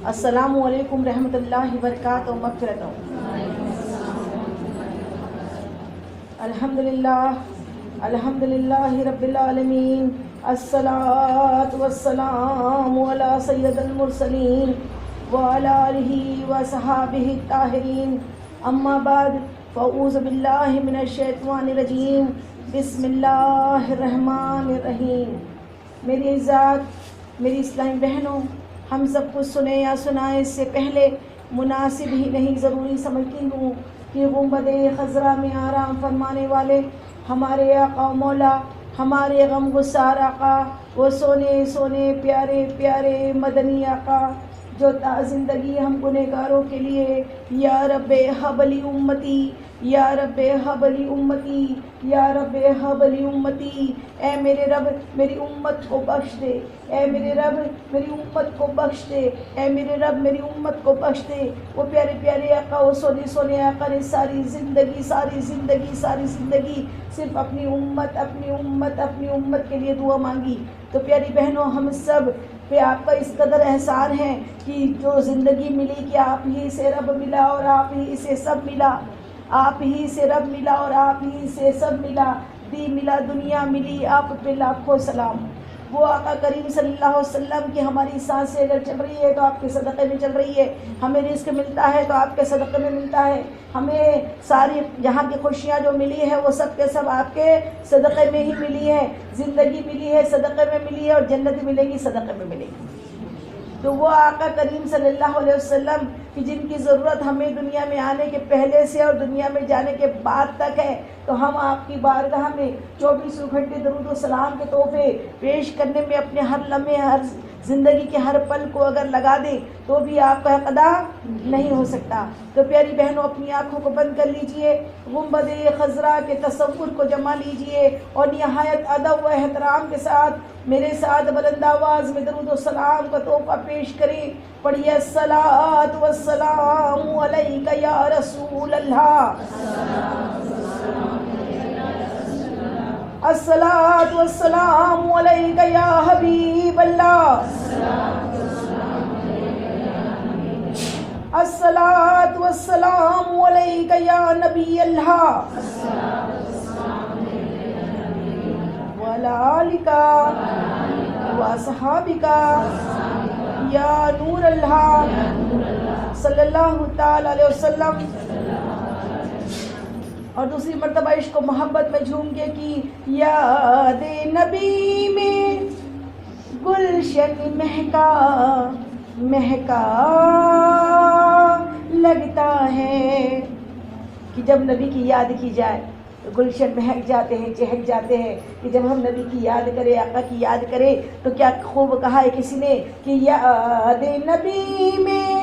السلام علیکم رحمۃ اللہ وبرکاتہ مغفرت. الحمدللہ رب العالمین. الصلاۃ والسلام علی سید المرسلین وعلی آلہ وصحابہ الطاہرین. اما بعد فاعوذ باللہ من الشیطان الرجیم. بسم اللہ الرحمن الرحیم. میری عزت، میری اسلامی بہنوں، ہم سب کچھ سنے یا سنائے اس سے پہلے مناسب ہی نہیں ضروری سمجھتی ہوں کہ گنبد خضرا میں آرام فرمانے والے ہمارے آقا و مولا، ہمارے غم گسار آقا، وہ سونے سونے پیارے پیارے مدنی آقا جو تا زندگی ہم گنہگاروں کے لیے یا رب ہب لی امتی، یا رب ہب لی امتی، یا رب ہب لی امتی. اے میرے رب میری امت کو بخش دے، اے میرے رب میری امت کو بخش دے، اے میرے رب میری امت کو بخش دے. وہ پیارے پیارے آقا، وہ سونے سونے آقا نے ساری زندگی صرف اپنی امت کے لیے دعا مانگی. تو پیاری بہنوں، ہم سب پہ آپ کا اس قدر احسان ہے کہ جو زندگی ملی کہ آپ ہی سے رب ملا اور آپ ہی سے سب ملا، آپ ہی سے رب ملا اور آپ ہی سے سب ملا. دی ملا دنیا ملی، آپ پہ لاکھوں سلام. وہ آقا کریم صلی اللہ علیہ وسلم کی ہماری سانسیں اگر چل رہی ہے تو آپ کے صدقے میں چل رہی ہے، ہمیں رزق ملتا ہے تو آپ کے صدقے میں ملتا ہے، ہمیں ساری جہاں کی خوشیاں جو ملی ہے وہ سب کے سب آپ کے صدقے میں ہی ملی ہے. زندگی ملی ہے صدقے میں ملی ہے، اور جنت ملے گی صدقے میں ملے گی. تو وہ آقا کریم صلی اللہ علیہ وسلم کہ جن کی ضرورت ہمیں دنیا میں آنے کے پہلے سے اور دنیا میں جانے کے بعد تک ہے، تو ہم آپ کی بارگاہ میں 24 گھنٹے درود و سلام کے تحفے پیش کرنے میں اپنے ہر لمحے، ہر زندگی کے ہر پل کو اگر لگا دیں تو بھی آپ کا حق ادا نہیں ہو سکتا. تو پیاری بہنوں، اپنی آنکھوں کو بند کر لیجئے، گنبد خضرا کے تصور کو جما لیجئے اور نہایت ادب و احترام کے ساتھ میرے ساتھ بلند آواز میں درود و سلام کا تحفہ پیش کریں. پڑھیے الصلاۃ والسلام علیک یا رسول اللہ، الصلاۃ والسلام علیک یا حبیب اللہ، الصلاۃ والسلام علیک یا نبی اللہ، وعلی آلک واصحابک یا نور اللہ صلی اللہ تعالی علیہ وسلم. اور دوسری مرتبہ عشق و محبت میں جھوم کے کی یاد نبی میں گلشن مہکا مہکا لگتا ہے. کہ جب نبی کی یاد کی جائے تو گلشن مہک جاتے ہیں، چہک جاتے ہیں. کہ جب ہم نبی کی یاد کریں، آقا کی یاد کریں تو کیا خوب کہا ہے کسی نے کہ یاد نبی میں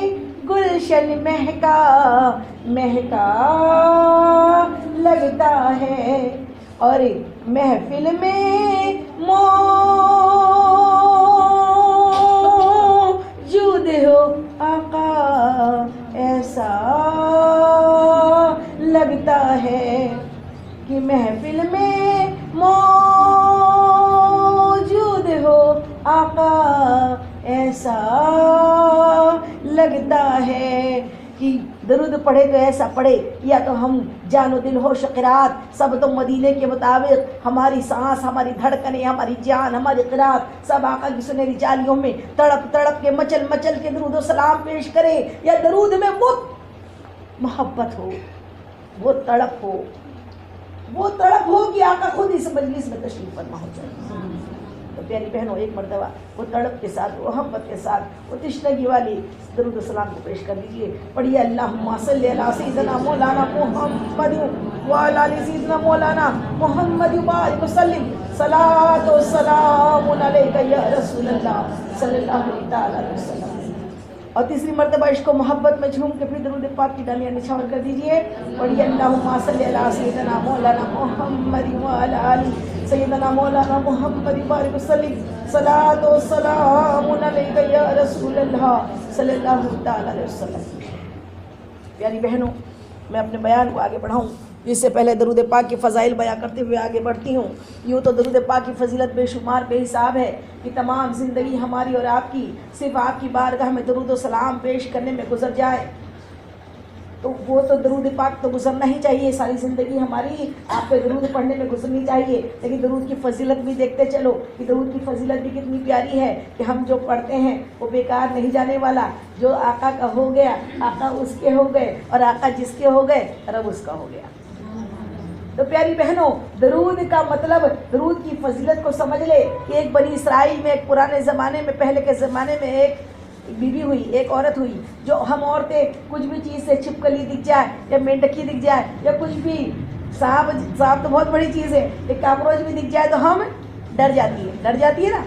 گلشن مہکا مہکا لگتا ہے، اور محفل میں موجود ہو آقا ایسا لگتا ہے. کہ محفل میں موجود ہو آقا ایسا لگتا ہے. کہ درود پڑھے تو ایسا پڑھے، یا تو ہم جان و دل ہوش و قرات سب تو مدینے کے مطابق، ہماری سانس، ہماری دھڑکنیں، ہماری جان، ہماری قرات سب آقا کی سنہری جالیوں میں تڑپ تڑپ کے مچل مچل کے درود و سلام پیش کرے. یا درود میں وہ محبت ہو، وہ تڑپ ہو، وہ تڑپ ہو کہ آقا خود اس مجلس میں تشریف فرما ہو جائے. تو پیاری بہنوں، ایک مرتبہ وہ تڑپ کے ساتھ، وہ محبت کے ساتھ، وہ تشنگی والی درود و سلام کو پیش کر لیجیے. پڑھیے اللہم صلی علی سیدنا مولانا محمد وعلی آل سیدنا مولانا محمد وبارک وسلم. صلاۃ و سلام علیک یا رسول اللہ صلی اللہ تعالی علیہ وسلم. اور تیسری مرتبہ عشق و محبت میں جھوم کے پھر درود پاک کی ڈالیاں نچھاور کر دیجئے. پڑھیے اللہم صلی علی سیدنا مولانا محمد وعلی آل سیدنا مولانا محمد وبارک وسلم. صلاۃ و سلام علیک یا رسول اللہ صلی اللہ تعالی علیہ وسلم. پیاری بہنوں، میں اپنے بیان کو آگے بڑھاؤں اس سے پہلے درود پاک کی فضائل بیان کرتے ہوئے آگے بڑھتی ہوں. یوں تو درود پاک کی فضیلت بے شمار بے حساب ہے کہ تمام زندگی ہماری اور آپ کی صرف آپ کی بارگاہ میں درود و سلام پیش کرنے میں گزر جائے تو وہ تو درود پاک تو گزرنا ہی چاہیے. ساری زندگی ہماری آپ پہ درود پڑھنے میں گزرنی چاہیے. لیکن درود کی فضیلت بھی دیکھتے چلو کہ درود کی فضیلت بھی کتنی پیاری ہے کہ ہم جو پڑھتے ہیں وہ بیکار نہیں جانے والا. جو آقا کا ہو گیا آقا اس کے ہو گئے اور آقا جس کے ہو گئے رب اس کا ہو گیا. تو پیاری بہنوں درود کا مطلب درود کی فضیلت کو سمجھ لے کہ ایک بنی اسرائیل میں ایک پرانے زمانے میں پہلے کے زمانے میں ایک بیوی ہوئی, ایک عورت ہوئی. جو ہم عورتیں کچھ بھی چیز سے چھپکلی دکھ جائے یا مینڈکی دکھ جائے یا کچھ بھی سانپ تو بہت بڑی چیز ہے, ایک کاکروچ بھی دکھ جائے تو ہم ڈر جاتی ہے نا.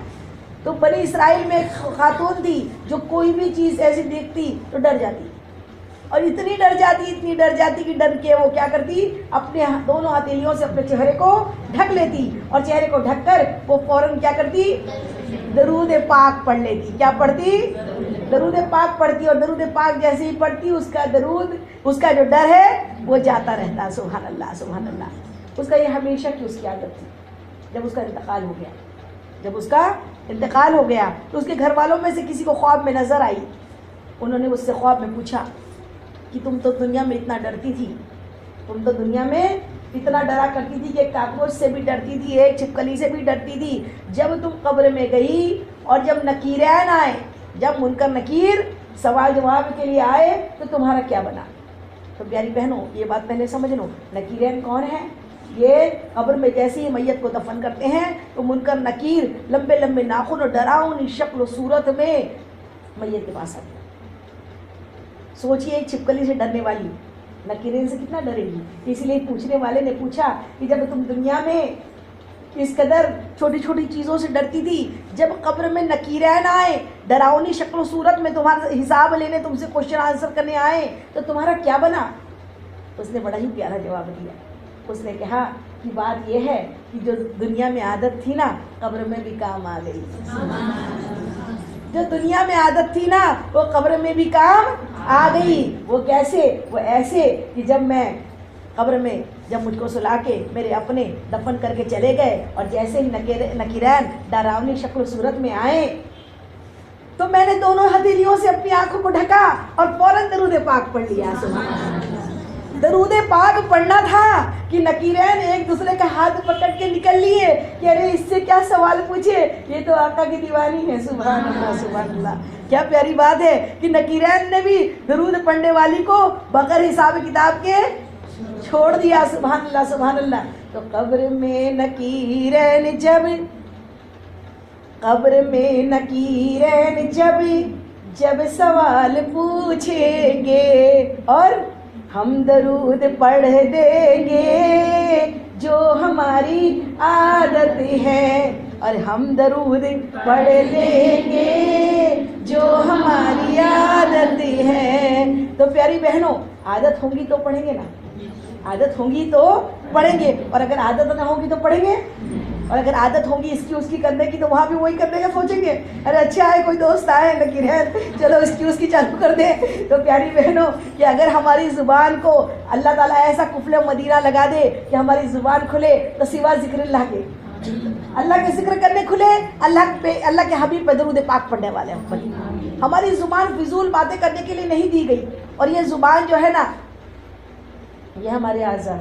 تو بنی اسرائیل میں ایک خاتون تھی جو کوئی بھی چیز ایسی دیکھتی تو ڈر جاتی اور اتنی ڈر جاتی کہ ڈر کے وہ کیا کرتی اپنے دونوں ہتھیلیوں سے اپنے چہرے کو ڈھک لیتی اور چہرے کو ڈھک کر وہ فوراً کیا کرتی درود پاک پڑھ لیتی. کیا پڑھتی درود پاک پڑھتی اور درود پاک جیسے ہی پڑھتی اس کا درود اس کا جو ڈر ہے وہ جاتا رہتا. سبحان اللہ سبحان اللہ. اس کا یہ ہمیشہ کی اس کی عادت تھی. جب اس کا انتقال ہو گیا تو اس کے گھر والوں میں سے کسی کو خواب میں نظر آئی. انہوں نے اس سے خواب میں پوچھا کہ تم تو دنیا میں اتنا ڈرتی تھی, تم تو دنیا میں اتنا ڈرا کرتی تھی کہ ایک کاکروچ سے بھی ڈرتی تھی, ایک چھپکلی سے بھی ڈرتی تھی. جب تم قبر میں گئی اور جب نکیرین آئے, جب منکر نکیر سوال جواب کے لیے آئے تو تمہارا کیا بنا؟ تو پیاری بہنوں یہ بات پہلے سمجھ لو. نکیرین کون ہیں؟ یہ قبر میں جیسے ہی میت کو دفن کرتے ہیں تو منکر نکیر لمبے لمبے ناخن اور ڈراؤنی شکل و صورت میں میت کے پاس آتے ہیں. سوچئے ایک چھپکلی سے ڈرنے والی نکیرین سے کتنا ڈرے گی. اس لیے پوچھنے والے نے پوچھا کہ جب تم دنیا میں اس قدر چھوٹی چھوٹی چیزوں سے ڈرتی تھی, جب قبر میں نکیرین آئے ڈراؤنی شکل و صورت میں تمہارا حساب لینے تم سے کوشچن آنسر کرنے آئے تو تمہارا کیا بنا؟ اس نے بڑا ہی پیارا جواب دیا. اس نے کہا کہ بات یہ ہے کہ جو دنیا میں عادت تھی نا قبر میں بھی کام آ گئی. جو دنیا میں عادت تھی نا وہ قبر میں بھی کام آ گئی. وہ کیسے؟ وہ ایسے کہ جب میں قبر میں جب مجھ کو سلا کے میرے اپنے دفن کر کے چلے گئے اور جیسے ہی نکیرین ڈراؤنی شکل و صورت میں آئے تو میں نے دونوں ہتھیلیوں سے اپنی آنکھوں کو ڈھکا اور فوراً درود پاک پڑھ لیا. درود پاک پڑھنا تھا کہ نکیرین ایک دوسرے کا ہاتھ پکڑ کے نکل لیے کہ ارے اس سے کیا سوال پوچھے, یہ تو آقا کی دیوانی ہے. سبحان اللہ سبحان اللہ. کیا پیاری بات ہے کہ نکیرین نے بھی درود پڑھنے والی کو بغیر حساب کتاب کے چھوڑ دیا. سبحان اللہ سبحان اللہ. تو قبر میں نکیرین جب سوال پوچھیں گے اور ہم درود پڑھ دیں گے جو ہماری عادت ہے, اور ہم درود پڑھ لیں گے جو ہماری عادت ہے. تو پیاری بہنوں عادت ہوں گی تو پڑھیں گے نا, عادت ہوں گی تو پڑھیں گے, اور اگر عادت نہ ہوگی تو پڑھیں گے, اور اگر عادت ہوگی اس کی کرنے کی تو وہاں بھی وہی کرنے کا سوچیں گے. ارے اچھا ہے کوئی دوست آئے نکیرین چلو اس کی چالو کر دیں. تو پیاری بہنوں کہ اگر ہماری زبان کو اللہ تعالیٰ ایسا قفل مدینہ لگا دے کہ ہماری زبان کھلے تو سوا ذکر اللہ کے, اللہ کے ذکر کرنے کھلے, اللہ کے حبیب پہ درود پاک پڑھنے والے ہیں. ہماری زبان فضول باتیں کرنے کے لیے نہیں دی گئی. اور یہ زبان جو ہے نا یہ ہمارے اعضاء,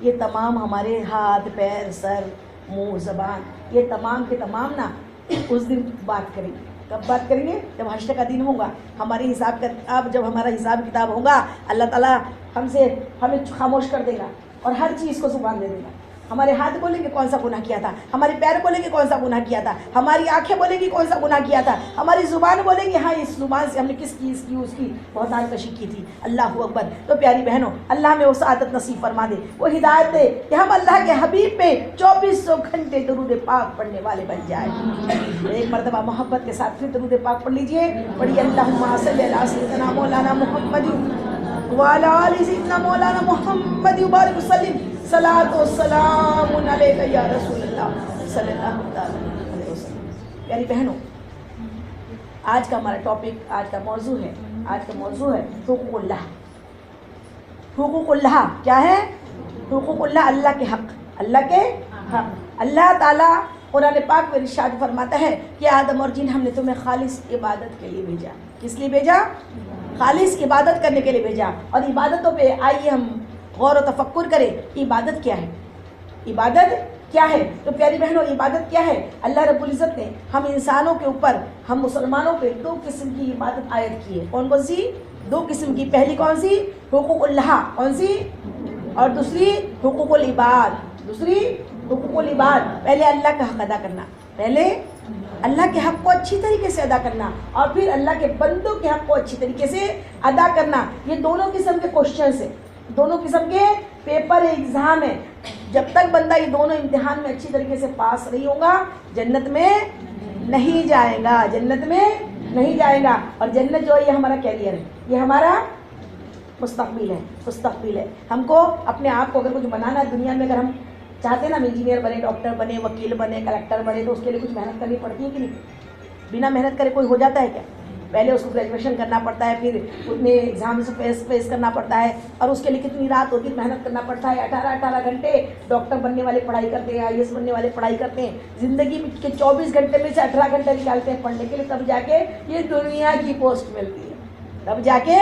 یہ تمام ہمارے ہاتھ پیر سر منہ زبان یہ تمام کے تمام نا اس دن بات کریں گے. کب بات کریں گے؟ جب حشر کا دن ہوگا. ہماری حساب کتاب جب ہمارا حساب کتاب ہوگا اللہ تعالیٰ ہمیں خاموش کر دے گا اور ہر چیز کو زبان دے دے گا. ہمارے ہاتھ بولیں گے کون سا گناہ کیا تھا, ہمارے پیر بولیں گے کون سا گناہ کیا تھا, ہماری آنکھیں بولیں گی کون سا گناہ کیا تھا, ہماری زبان بولیں گی ہاں اس زبان سے ہم نے کس چیز کی اس کی بہتان کشی کی تھی. اللہ اکبر. تو پیاری بہنوں اللہ ہمیں وہ سعادت نصیب فرما دے, وہ ہدایت دے کہ ہم اللہ کے حبیب پہ 2400 گھنٹے درود پاک پڑھنے والے بن جائیں. ایک مرتبہ محبت کے ساتھ پھر درود پاک پڑھ لیجئے. پڑھیے اللہم صلی علی سیدنا مولانا محمد وعلی آل سیدنا مولانا محمد وبارک وسلم. صلاۃ و سلام علیک یا رسول اللہ صلی اللہ علیہ وسلم. پیاری بہنوں آج کا ہمارا ٹاپک, آج کا موضوع ہے حقوق اللہ. حقوق اللہ کیا ہے؟ حقوق اللہ اللہ کے حق، اللہ کے حق۔ اللہ تعالیٰ قرآن پاک میں ارشاد فرماتا ہے کہ آدم اور جن ہم نے تمہیں خالص عبادت کے لیے بھیجا۔ کس لیے بھیجا؟ خالص عبادت کرنے کے لیے بھیجا۔ اور عبادتوں پہ آئیے ہم غور و تفکر کریں، عبادت کیا ہے؟ عبادت کیا ہے؟ تو پیاری بہنوں عبادت کیا ہے؟ اللہ رب العزت نے ہم انسانوں کے اوپر، ہم مسلمانوں پہ 2 قسم کی عبادت عائد کی ہے۔ کون کون سی؟ 2 قسم کی۔ پہلی کون سی؟ حقوق اللہ، کون سی؟ اور دوسری حقوق العباد، دوسری حقوق العباد۔ پہلے اللہ کا حق ادا کرنا، پہلے اللہ کے حق کو اچھی طریقے سے ادا کرنا، اور پھر اللہ کے بندوں کے حق کو اچھی طریقے سے ادا کرنا۔ یہ دونوں قسم کے کوشچنس ہیں، دونوں قسم کے پیپر ایگزام ہیں۔ جب تک بندہ یہ دونوں امتحان میں اچھی طریقے سے پاس نہیں ہوگا جنت میں نہیں جائے گا، جنت میں نہیں جائے گا۔ اور جنت جو ہے یہ ہمارا کیریئر ہے، یہ ہمارا مستقبل ہے، مستقبل ہے۔ ہم کو اپنے آپ کو اگر کچھ بنانا ہے دنیا میں، اگر ہم چاہتے ہیں نا ہم انجینئر بنے، ڈاکٹر بنے، وکیل بنے، کلیکٹر بنے، تو اس کے لیے کچھ محنت کرنی پڑتی ہے کہ نہیں؟ بنا محنت کرے کوئی ہو جاتا ہے کیا؟ پہلے اس کو گریجویشن کرنا پڑتا ہے، پھر اتنے ایگزام سے فیس کرنا پڑتا ہے، اور اس کے لیے کتنی رات ہوتی ہے، محنت کرنا پڑتا ہے۔ 18 گھنٹے ڈاکٹر بننے والے پڑھائی کرتے ہیں، IAS بننے والے پڑھائی کرتے ہیں، زندگی کے 24 گھنٹے میں سے 18 گھنٹے نکالتے ہیں پڑھنے کے لیے، تب جا کے یہ دنیا کی پوسٹ ملتی ہے، تب جا کے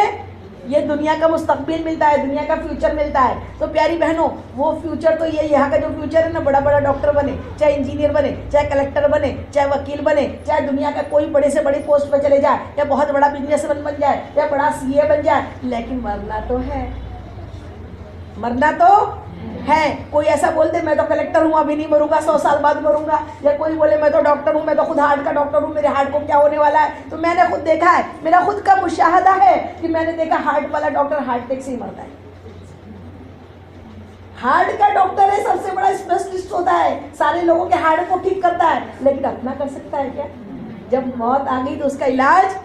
یہ دنیا کا مستقبل ملتا ہے، دنیا کا فیوچر ملتا ہے۔ تو پیاری بہنوں وہ فیوچر تو یہ یہاں کا جو فیوچر ہے نا، بڑا بڑا ڈاکٹر بنے، چاہے انجینئر بنے، چاہے کلیکٹر بنے، چاہے وکیل بنے، چاہے دنیا کا کوئی بڑے سے بڑی پوسٹ پہ چلے جائے، یا بہت بڑا بزنس مین بن جائے، یا بڑا CA بن جائے، لیکن مرنا تو ہے، مرنا تو ہے۔ کوئی ایسا بولتے میں تو کلیکٹر ہوں ابھی نہیں مروں گا، 100 سال بعد مروں گا، یا کوئی بولے میں تو ڈاکٹر ہوں، میں تو خود ہارٹ کا ڈاکٹر ہوں، میرے ہارٹ کو کیا ہونے والا ہے۔ تو میں نے خود دیکھا ہے، میرا خود کا مشاہدہ ہے کہ میں نے دیکھا ہارٹ والا ڈاکٹر ہارٹ اٹیک سے ہی مرتا ہے۔ ہارٹ کا ڈاکٹر ہے، سب سے بڑا اسپیشلسٹ ہوتا ہے، سارے لوگوں کے ہارٹ کو ٹھیک کرتا ہے، لیکن اپنا کر سکتا ہے کیا؟ جب موت آ گئی تو اس کا علاج،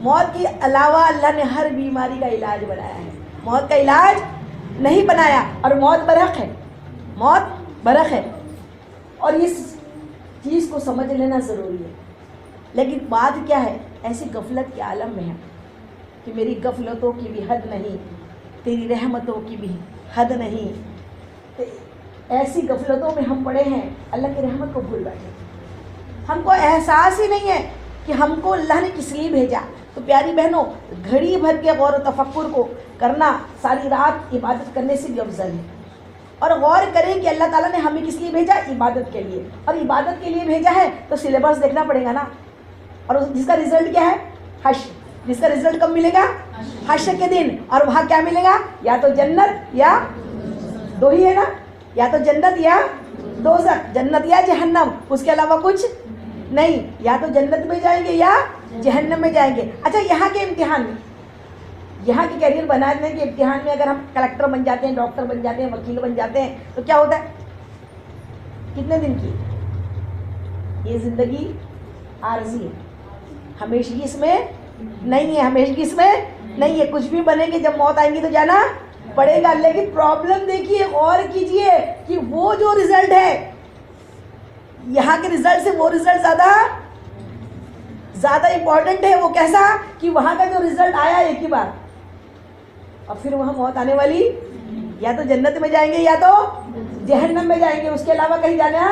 موت کے علاوہ اللہ نے ہر بیماری کا علاج بنایا ہے، موت کا علاج نہیں بنایا۔ اور موت برحق ہے، موت برحق ہے، اور اس چیز کو سمجھ لینا ضروری ہے۔ لیکن بات کیا ہے، ایسی غفلت کے عالم میں ہے کہ میری غفلتوں کی بھی حد نہیں، تیری رحمتوں کی بھی حد نہیں۔ ایسی غفلتوں میں ہم پڑے ہیں، اللہ کی رحمت کو بھول بیٹھے، ہم کو احساس ہی نہیں ہے کہ ہم کو اللہ نے کس لیے بھیجا۔ تو پیاری بہنوں گھڑی بھر کے غور و تفکر کو کرنا، ساری رات عبادت کرنے سے بھی افضل ہے، اور غور کریں کہ اللہ تعالیٰ نے ہمیں کس لیے بھیجا، عبادت کے لیے، اور عبادت کے لیے بھیجا ہے تو سلیبس دیکھنا پڑے گا نا، اور جس کا رزلٹ کیا ہے، حشر، جس کا رزلٹ کب ملے گا، حشر کے دن، اور وہاں کیا ملے گا، یا تو جنت یا دو ہی ہے نا، یا تو جنت یا دوزخ، جنت یا جہنم، اس کے علاوہ کچھ نہیں، یا تو جنت میں جائیں گے یا جہنم میں جائیں گے۔ اچھا یہاں کے امتحان میں، یہاں کے کیریئر بنانے کے امتحان میں اگر ہم کلیکٹر بن جاتے ہیں، ڈاکٹر بن جاتے ہیں، وکیل بن جاتے ہیں، تو کیا ہوتا ہے، کتنے دن کی یہ زندگی عارضی ہے، ہمیشگی اس میں نہیں ہے، ہمیشگی اس میں نہیں ہے، کچھ بھی بنیں گے جب موت آئیں گی تو جانا پڑے گا۔ لیکن پرابلم دیکھیے، غور کیجئے کہ وہ جو رزلٹ ہے یہاں کے رزلٹ سے وہ رزلٹ زیادہ امپورٹنٹ ہے۔ وہ کیسا کہ وہاں کا جو رزلٹ آیا ایک ہی بار، اور پھر وہاں موت آنے والی، یا تو جنت میں جائیں گے یا تو جہنم میں جائیں گے، اس کے علاوہ کہیں جانا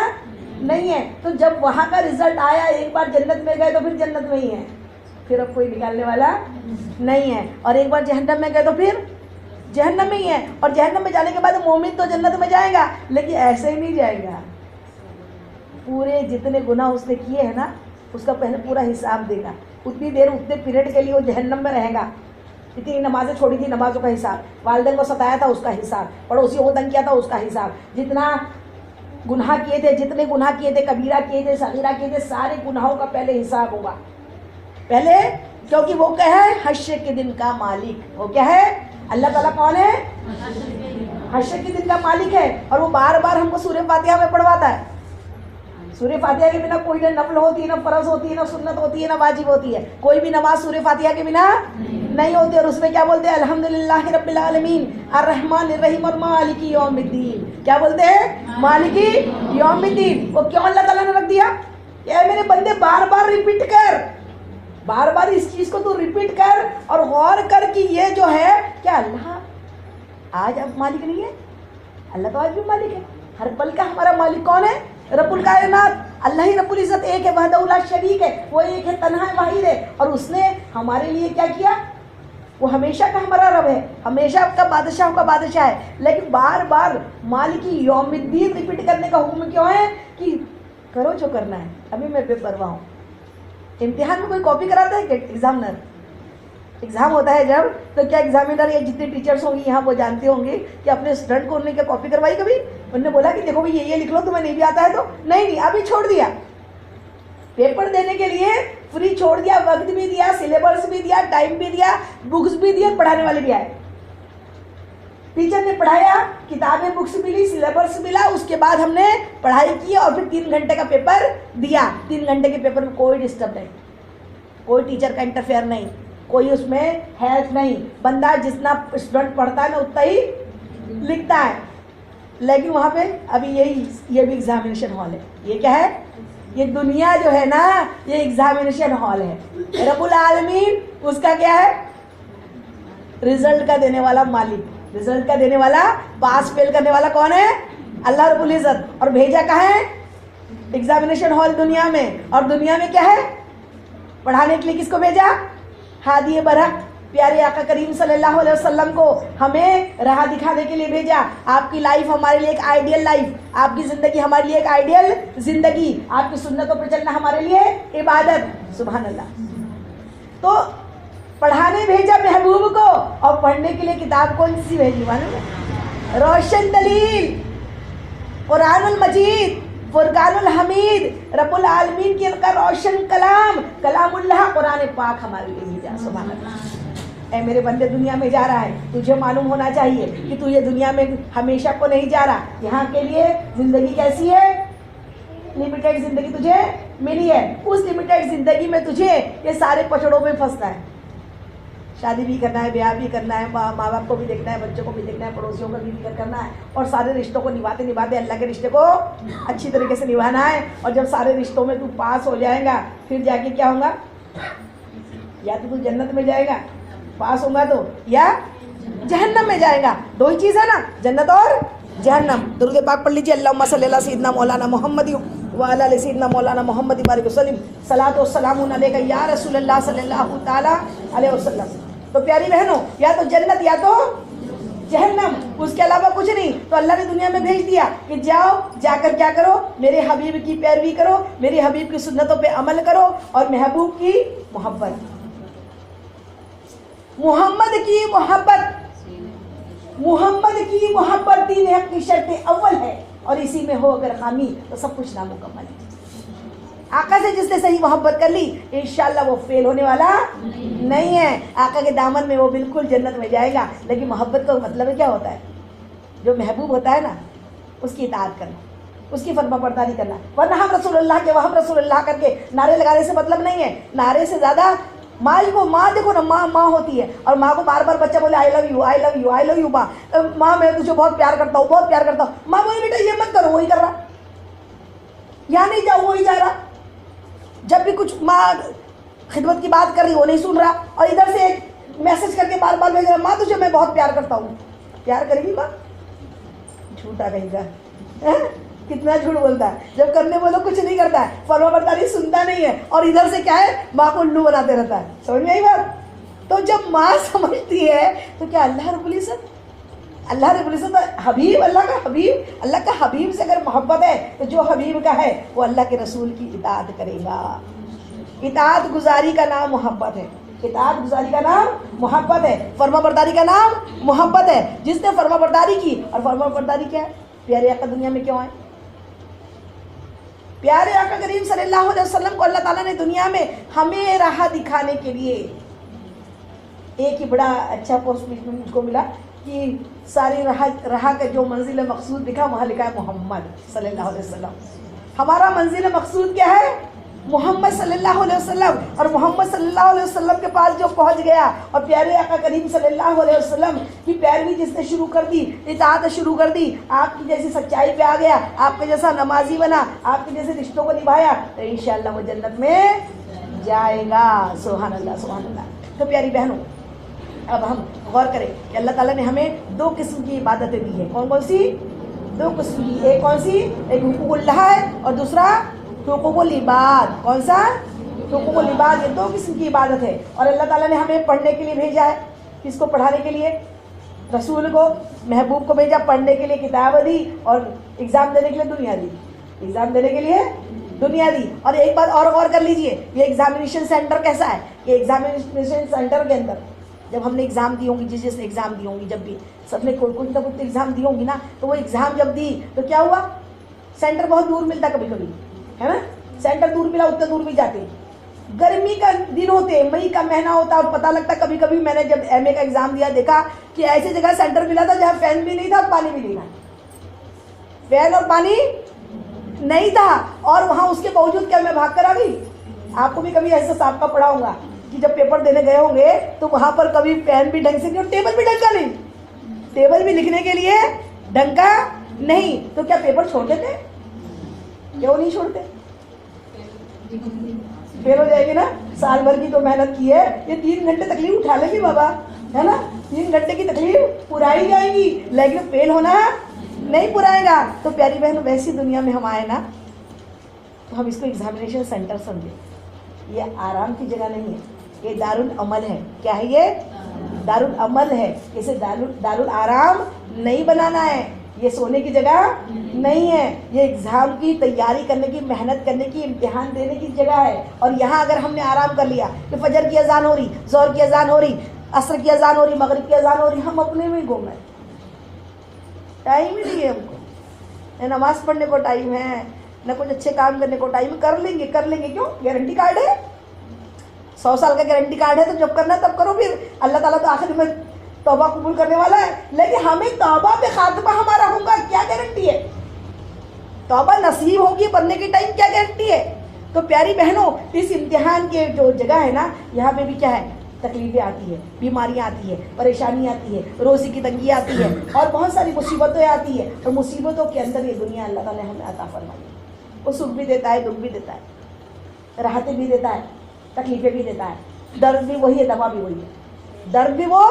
نہیں ہے۔ تو جب وہاں کا رزلٹ آیا ایک بار جنت میں گئے تو پھر جنت میں ہی ہے، پھر اب کوئی نکالنے والا نہیں ہے، اور ایک بار جہنم میں گئے تو پھر جہنم میں ہی ہے، اور جہنم میں جانے کے بعد مومن تو جنت میں جائے گا، لیکن ایسے ہی نہیں جائے گا، پورے جتنے گناہ اس نے کیے ہیں نا اس کا پہلے پورا حساب دے گا، اتنی دیر اتنے پیریڈ کے لیے وہ جہنم میں رہے گا، اتنی نمازیں چھوڑی تھی نمازوں کا حساب، والدین کو ستایا تھا اس کا حساب، پڑوسیوں کو تنگ کیا تھا اس کا حساب، جتنا گناہ کیے تھے، جتنے گناہ کیے تھے، کبیرہ کیے تھے، صغیرہ کیے تھے، سارے گناہوں کا پہلے حساب ہوگا پہلے، کیونکہ وہ کیا ہے، حشر کے دن کا مالک، وہ کیا ہے، اللہ تعالیٰ کون ہے، حشر کے دن کا مالک ہے، اور وہ بار بار ہم کو سورہ فاتحہ میں پڑھواتا ہے۔ سورہ فاتحہ کے بنا کوئی نہ نفل ہوتی ہے، نہ فرض ہوتی ہے، نہ سنت ہوتی ہے، نہ واجب ہوتی ہے، کوئی بھی نماز سورہ فاتحہ کے بنا نہیں ہوتی، اور اس میں کیا بولتے ہیں، الحمدللہ رب العالمین الرحمن الرحیم اور مالک یوم الدین، کیا بولتے ہیں، مالک یوم الدین۔ وہ کیوں اللہ تعالیٰ نے رکھ دیا کہ اے میرے بندے بار بار ریپیٹ کر، بار بار اس چیز کو تو ریپیٹ کر اور غور کر کہ یہ جو ہے کیا اللہ آج اب مالک نہیں ہے؟ اللہ تو آج بھی مالک ہے. ہر پل کا ہمارا مالک کون ہے؟ رب الکائنات. اللہ ہی رب العزت ایک ہے، وحدہ لا شریک ہے، وہ ایک ہے، تنہا ہے، واحد ہے. اور اس نے ہمارے لیے کیا کیا؟ وہ ہمیشہ کا ہمارا رب ہے، ہمیشہ کا بادشاہوں کا بادشاہ ہے. لیکن بار بار مالکی یوم الدین ریپیٹ کرنے کا حکم کیوں ہے؟ کہ کرو جو کرنا ہے. ابھی میں بے پرواہ ہوں. امتحان میں کوئی کاپی کراتا ہے کہ ایگزامنر؟ ایگزام ہوتا ہے جب، تو کیا ایگزامینر یا جتنے ٹیچرس ہوں گے یہاں وہ جانتے ہوں گے کہ اپنے اسٹوڈنٹ کو انہوں نے کیا کاپی کروائی کبھی؟ انہوں نے بولا کہ دیکھو بھائی یہ لکھ لو، تمہیں نہیں بھی آتا ہے تو نہیں ابھی چھوڑ دیا. پیپر دینے کے لیے فری چھوڑ دیا، وقت بھی دیا، سلیبس بھی دیا، ٹائم بھی دیا، بکس بھی دیا، پڑھانے والے بھی آئے. ٹیچر نے پڑھایا، کتابیں بکس ملی، سلیبس ملا، اس کے بعد ہم نے پڑھائی کی اور پھر 3 گھنٹے کا پیپر دیا. 3 گھنٹے کے پیپر میں کوئی ڈسٹرب نہیں، کوئی ٹیچر کا انٹرفیئر نہیں، کوئی اس میں ہیلپ نہیں. بندہ جتنا اسٹوڈنٹ پڑھتا ہے نا اتنا ہی لکھتا ہے. لیکن وہاں پہ ابھی یہ بھی ایگزامینیشن ہال ہے. یہ کیا ہے؟ یہ دنیا جو ہے نا یہ ایگزامینیشن ہال ہے. رب العالمین اس کا کیا ہے؟ رزلٹ کا دینے والا مالک، رزلٹ کا دینے والا، پاس فیل کرنے والا کون ہے؟ اللہ رب العزت. اور بھیجا کہاں ہے؟ ایگزامینیشن ہال دنیا میں. اور دنیا میں کیا ہے؟ پڑھانے کے لیے کس کو بھیجا؟ ہادی برحق پیارے آقا کریم صلی اللہ علیہ وسلم کو ہمیں راہ دکھانے کے لیے بھیجا. آپ کی لائف ہمارے لیے ایک آئیڈیل لائف، آپ کی زندگی ہمارے لیے ایک آئیڈیل زندگی، آپ کی سنتوں پہ چلنا ہمارے لیے عبادت. سبحان اللہ. تو پڑھانے بھیجا محبوب کو، اور پڑھنے کے لیے کتاب کون سی بھیجی معلوم ہے؟ روشن دلیل، قرآن المجید، فرقان الحمید، رب العالمین کی کا روشن کلام، کلام اللہ، قرآن پاک ہمارے لیے بھیجا. سبحان اللہ. اے میرے بندے دنیا میں جا رہا ہے، تجھے معلوم ہونا چاہیے کہ تو یہ دنیا میں ہمیشہ کو نہیں جا رہا. یہاں کے لیے زندگی کیسی ہے؟ لمیٹڈ زندگی تجھے ملی ہے. اس لمیٹڈ زندگی میں تجھے یہ سارے پچڑوں میں پھنسنا ہے. شادی بھی کرنا ہے، بیاہ بھی کرنا ہے، ماں باپ کو بھی دیکھنا ہے، بچوں کو بھی دیکھنا ہے، پڑوسیوں کا بھی فکر کرنا ہے، اور سارے رشتوں کو نبھاتے نبھاتے اللہ کے رشتے کو اچھی طریقے سے نبھانا ہے. اور جب سارے رشتوں میں تو پاس ہو جائے گا پھر جا کے کیا ہوگا؟ یا تو جنت میں جائے گا پاس ہوگا تو، یا جہنم میں جائے گا. 2 ہی چیز ہے نا، جنت اور جہنم. درود پاک پڑھ لیجیے. اللہم صلی اللہ سیدنا مولانا محمد وعلی آل سیدنا مولانا محمد بارک وسلم. صلاۃ و سلام علیک یا رسول اللہ صلی اللہ تعالی علیہ وسلم. تو پیاری بہنوں، یا تو جنت یا تو جہنم، اس کے علاوہ کچھ نہیں. تو اللہ نے دنیا میں بھیج دیا کہ جاؤ، جا کر کیا کرو؟ میرے حبیب کی پیروی کرو، میرے حبیب کی سنتوں پہ عمل کرو، اور محبوب کی محبت، محمد کی محبت، محمد کی محبت دین حق کی شرط اول ہے. اور اسی میں ہو اگر خامی تو سب کچھ نامکمل ہے. آقا سے جس نے صحیح محبت کر لی انشاءاللہ وہ فیل ہونے والا نہیں ہے. آقا کے دامن میں وہ بالکل جنت میں جائے گا. لیکن محبت کا مطلب کیا ہوتا ہے؟ جو محبوب ہوتا ہے نا اس کی اطاعت کرنا، اس کی فرما برداری کرنا. ورنہ ہم رسول اللہ کے، وہم رسول اللہ کر کے نعرے لگانے سے مطلب نہیں ہے. نعرے سے زیادہ ماں کو، ماں دیکھو نا، ماں ہوتی ہے، اور ماں کو بار بار بچہ بولے I love you, I love you, I love you. ماں میں تجھے بہت پیار کرتا ہوں، بہت پیار کرتا ہوں. ماں بولے بیٹا یہ مت کرو، وہی کر رہا. یہاں نہیں جاؤ، وہی جا رہا. جب بھی کچھ ماں خدمت کی بات کر رہی وہ نہیں سن رہا، اور ادھر سے ایک میسج کر کے بار بار بھیج رہا ماں تجھے میں بہت پیار کرتا ہوں. پیار کرے گی ماں؟ جھوٹا کہیں گا. کتنا جھوٹ بولتا ہے. جب کرنے بولو کچھ نہیں کرتا ہے، فرما برداری سنتا نہیں ہے، اور ادھر سے کیا ہے؟ ماں کو الو بناتے رہتا ہے. سمجھ میں آئی بات؟ تو جب ماں سمجھتی ہے تو کیا اللہ رب العزت، اللہ رب العزت حبیب، اللہ کا حبیب، اللہ کا حبیب سے اگر محبت ہے تو جو حبیب کا ہے وہ اللہ کے رسول کی اطاعت کرے گا. اطاعت گزاری کا نام محبت ہے. اطاعت گزاری کا نام محبت ہے. فرما برداری کا نام محبت ہے. جس نے فرما برداری کی، اور فرما برداری کیا ہے؟ پیارے آقا دنیا میں کیوں آئے؟ پیارے آقا کریم صلی اللہ علیہ وسلم کو اللہ تعالیٰ نے دنیا میں ہمیں راہ دکھانے کے لیے، ایک ہی بڑا اچھا پوسٹ مجھ کو ملا کہ ساری راہ کا جو منزل مقصود دکھا وہاں لکھا ہے محمد صلی اللہ علیہ وسلم. ہمارا منزل مقصود کیا ہے؟ محمد صلی اللہ علیہ وسلم. اور محمد صلی اللہ علیہ وسلم کے پاس جو پہنچ گیا، اور پیارے آقا کریم صلی اللہ علیہ وسلم کی پیروی جس نے شروع کر دی، اطاعت شروع کر دی، آپ کی جیسی سچائی پہ آ گیا، آپ کے جیسا نمازی بنا، آپ کے جیسے رشتوں کو نبھایا، تو انشاءاللہ وہ جنت میں جائے گا. سبحان اللہ، سبحان اللہ. تو پیاری بہنوں، اب ہم غور کریں کہ اللہ تعالیٰ نے ہمیں 2 قسم کی عبادتیں دی ہیں. کون کون سی؟ 2 قسم کی. ایک کون سی؟ ایک حقوق اللہ ہے اور دوسرا حقوق العباد. کون سا؟ حقوق العباد. یہ 2 قسم کی عبادت ہے. اور اللہ تعالیٰ نے ہمیں پڑھنے کے لیے بھیجا ہے. کس کو؟ پڑھانے کے لیے. رسول کو، محبوب کو بھیجا پڑھنے کے لیے، کتاب دی، اور ایگزام دینے کے لیے دنیا دی. ایگزام دینے کے لیے دنیا دی. اور ایک بات اور غور کر لیجئے، یہ ایگزامینیشن سینٹر کیسا ہے کہ ایگزامینیشن سینٹر کے اندر جب ہم نے ایگزام دی ہوں گی، جس نے ایگزام دی ہوں گی، جب بھی سب نے کوئی نہ کوئی ایگزام دی ہوں گی نا، تو وہ ایگزام جب دی تو کیا ہوا؟ سینٹر بہت دور ملتا کبھی کبھی، ہے نا. سینٹر دور ملا، اتنے دور بھی جاتے. گرمی کا دن ہوتے، مئی کا مہینہ ہوتا، اور پتہ لگتا کبھی کبھی میں نے جب ایم اے کا ایگزام دیا دیکھا کہ ایسی جگہ سینٹر ملا تھا جہاں فین بھی نہیں تھا، پانی بھی نہیں تھا. فین اور پانی نہیں تھا، اور وہاں اس کے باوجود کیا میں بھاگ کر آ گئی. آپ کو بھی کبھی ایسا سابقہ پڑا ہوگا کہ جب پیپر دینے گئے ہوں گے تو وہاں پر کبھی فین بھی ڈھنگ سے نہیں اور ٹیبل بھی ڈھنگ کا نہیں، ٹیبل بھی لکھنے کے لیے ڈھنگ کا نہیں، تو کیا پیپر چھوڑ دیتے؟ کیوں نہیں چھوڑتے؟ فیل ہو جائے گی نا. سال بھر کی تو محنت کی ہے، یہ 3 گھنٹے تکلیف اٹھا لے گی بابا، ہے نا. 3 گھنٹے کی تکلیف پرائی جائے گی، لیکن فیل ہونا نہیں پرائے گا. تو پیاری بہن، ویسی دنیا میں ہم آئے نا تو ہم اس کو ایگزامینیشن سینٹر سمجھے. یہ آرام کی جگہ نہیں ہے، یہ دارالعمل ہے. کیا ہے یہ؟ دارالعمل ہے. اسے دارالآرام نہیں بنانا ہے. یہ سونے کی جگہ نہیں ہے. یہ ایگزام کی تیاری کرنے کی، محنت کرنے کی، امتحان دینے کی جگہ ہے. اور یہاں اگر ہم نے آرام کر لیا کہ فجر کی اذان ہو رہی، ظہر کی اذان ہو رہی، عصر کی اذان ہو رہی، مغرب کی اذان ہو رہی، ہم اپنے میں گم ہیں. ٹائم ہی نہیں ہے ہم کو، نہ نماز پڑھنے کو ٹائم ہے، نہ کچھ اچھے کام کرنے کو ٹائم. کر لیں گے کیوں؟ گارنٹی کارڈ ہے، 100 سال کا گارنٹی کارڈ ہے. تو جب کرنا تب کرو. پھر اللہ تعالیٰ تو آخر میں توبہ قبول کرنے والا ہے، لیکن ہمیں توبہ پہ خاتمہ ہمارا ہوگا کیا گارنٹی ہے؟ توبہ نصیب ہوگی بننے کے ٹائم کیا گارنٹی ہے؟ تو پیاری بہنوں، اس امتحان کے جو جگہ ہے نا، یہاں پہ بھی کیا ہے؟ تکلیفیں آتی ہے، بیماریاں آتی ہے، پریشانی آتی ہے، روزی کی تنگی آتی ہے، اور بہت ساری مصیبتیں آتی ہے. اور مصیبتوں کے اندر یہ دنیا اللہ تعالیٰ نے ہمیں عطا فرمائی ہے. وہ سکھ بھی دیتا ہے، دکھ بھی دیتا ہے، راحتیں بھی دیتا ہے، تکلیفیں بھی دیتا ہے. درد بھی وہی ہے، دوا بھی وہی ہے. درد بھی وہ،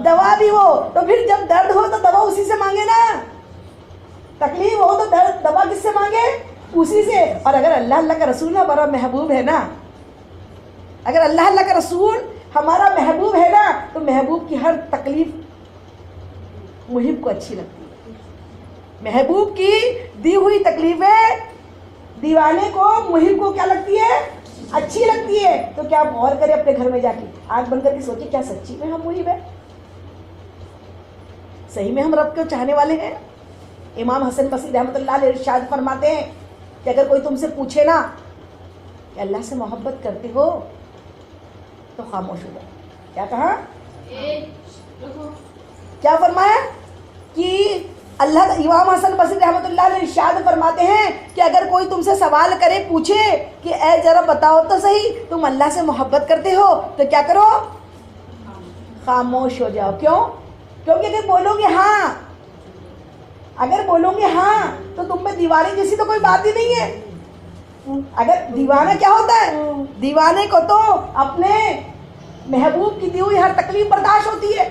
دوا بھی وہ. تو پھر جب درد ہو تو دوا اسی سے مانگے نا، تکلیف ہو تو درد دوا کس سے مانگے؟ اسی سے. اور اگر اللہ کا رسول ہمارا محبوب ہے نا، اگر اللہ کا رسول ہمارا محبوب ہے نا، تو محبوب کی ہر تکلیف محب کو اچھی لگتی ہے. محبوب کی دی ہوئی تکلیفیں دیوانے کو، محب کو کیا لگتی ہے؟ اچھی لگتی ہے. تو کیا آپ غور کریں اپنے گھر میں جا کے، آنکھ بند کر کے سوچیں، کیا سچی میں ہم محب ہیں؟ صحیح میں ہم رب کو چاہنے والے ہیں؟ امام حسن بصری رحمۃ اللہ علیہ ارشاد فرماتے ہیں کہ اگر کوئی تم سے پوچھے نا کہ اللہ سے محبت کرتے ہو تو خاموش ہو جائے. کیا کہا؟ کیا فرمایا کہ امام حسن بصری رحمۃ اللہ علیہ ارشاد فرماتے ہیں کہ اگر کوئی تم سے سوال کرے، پوچھے کہ اے ذرا بتاؤ تو صحیح، تم اللہ سے محبت کرتے ہو، تو کیا کرو؟ خاموش ہو جاؤ. کیوں؟ کیونکہ اگر بولو گے ہاں، اگر بولو گے ہاں تو تم میں دیوانے جیسی تو کوئی بات ہی نہیں ہے. اگر دیوانہ کیا ہوتا ہے؟ دیوانے کو تو اپنے محبوب کی دی ہوئی ہر تکلیف برداشت ہوتی ہے.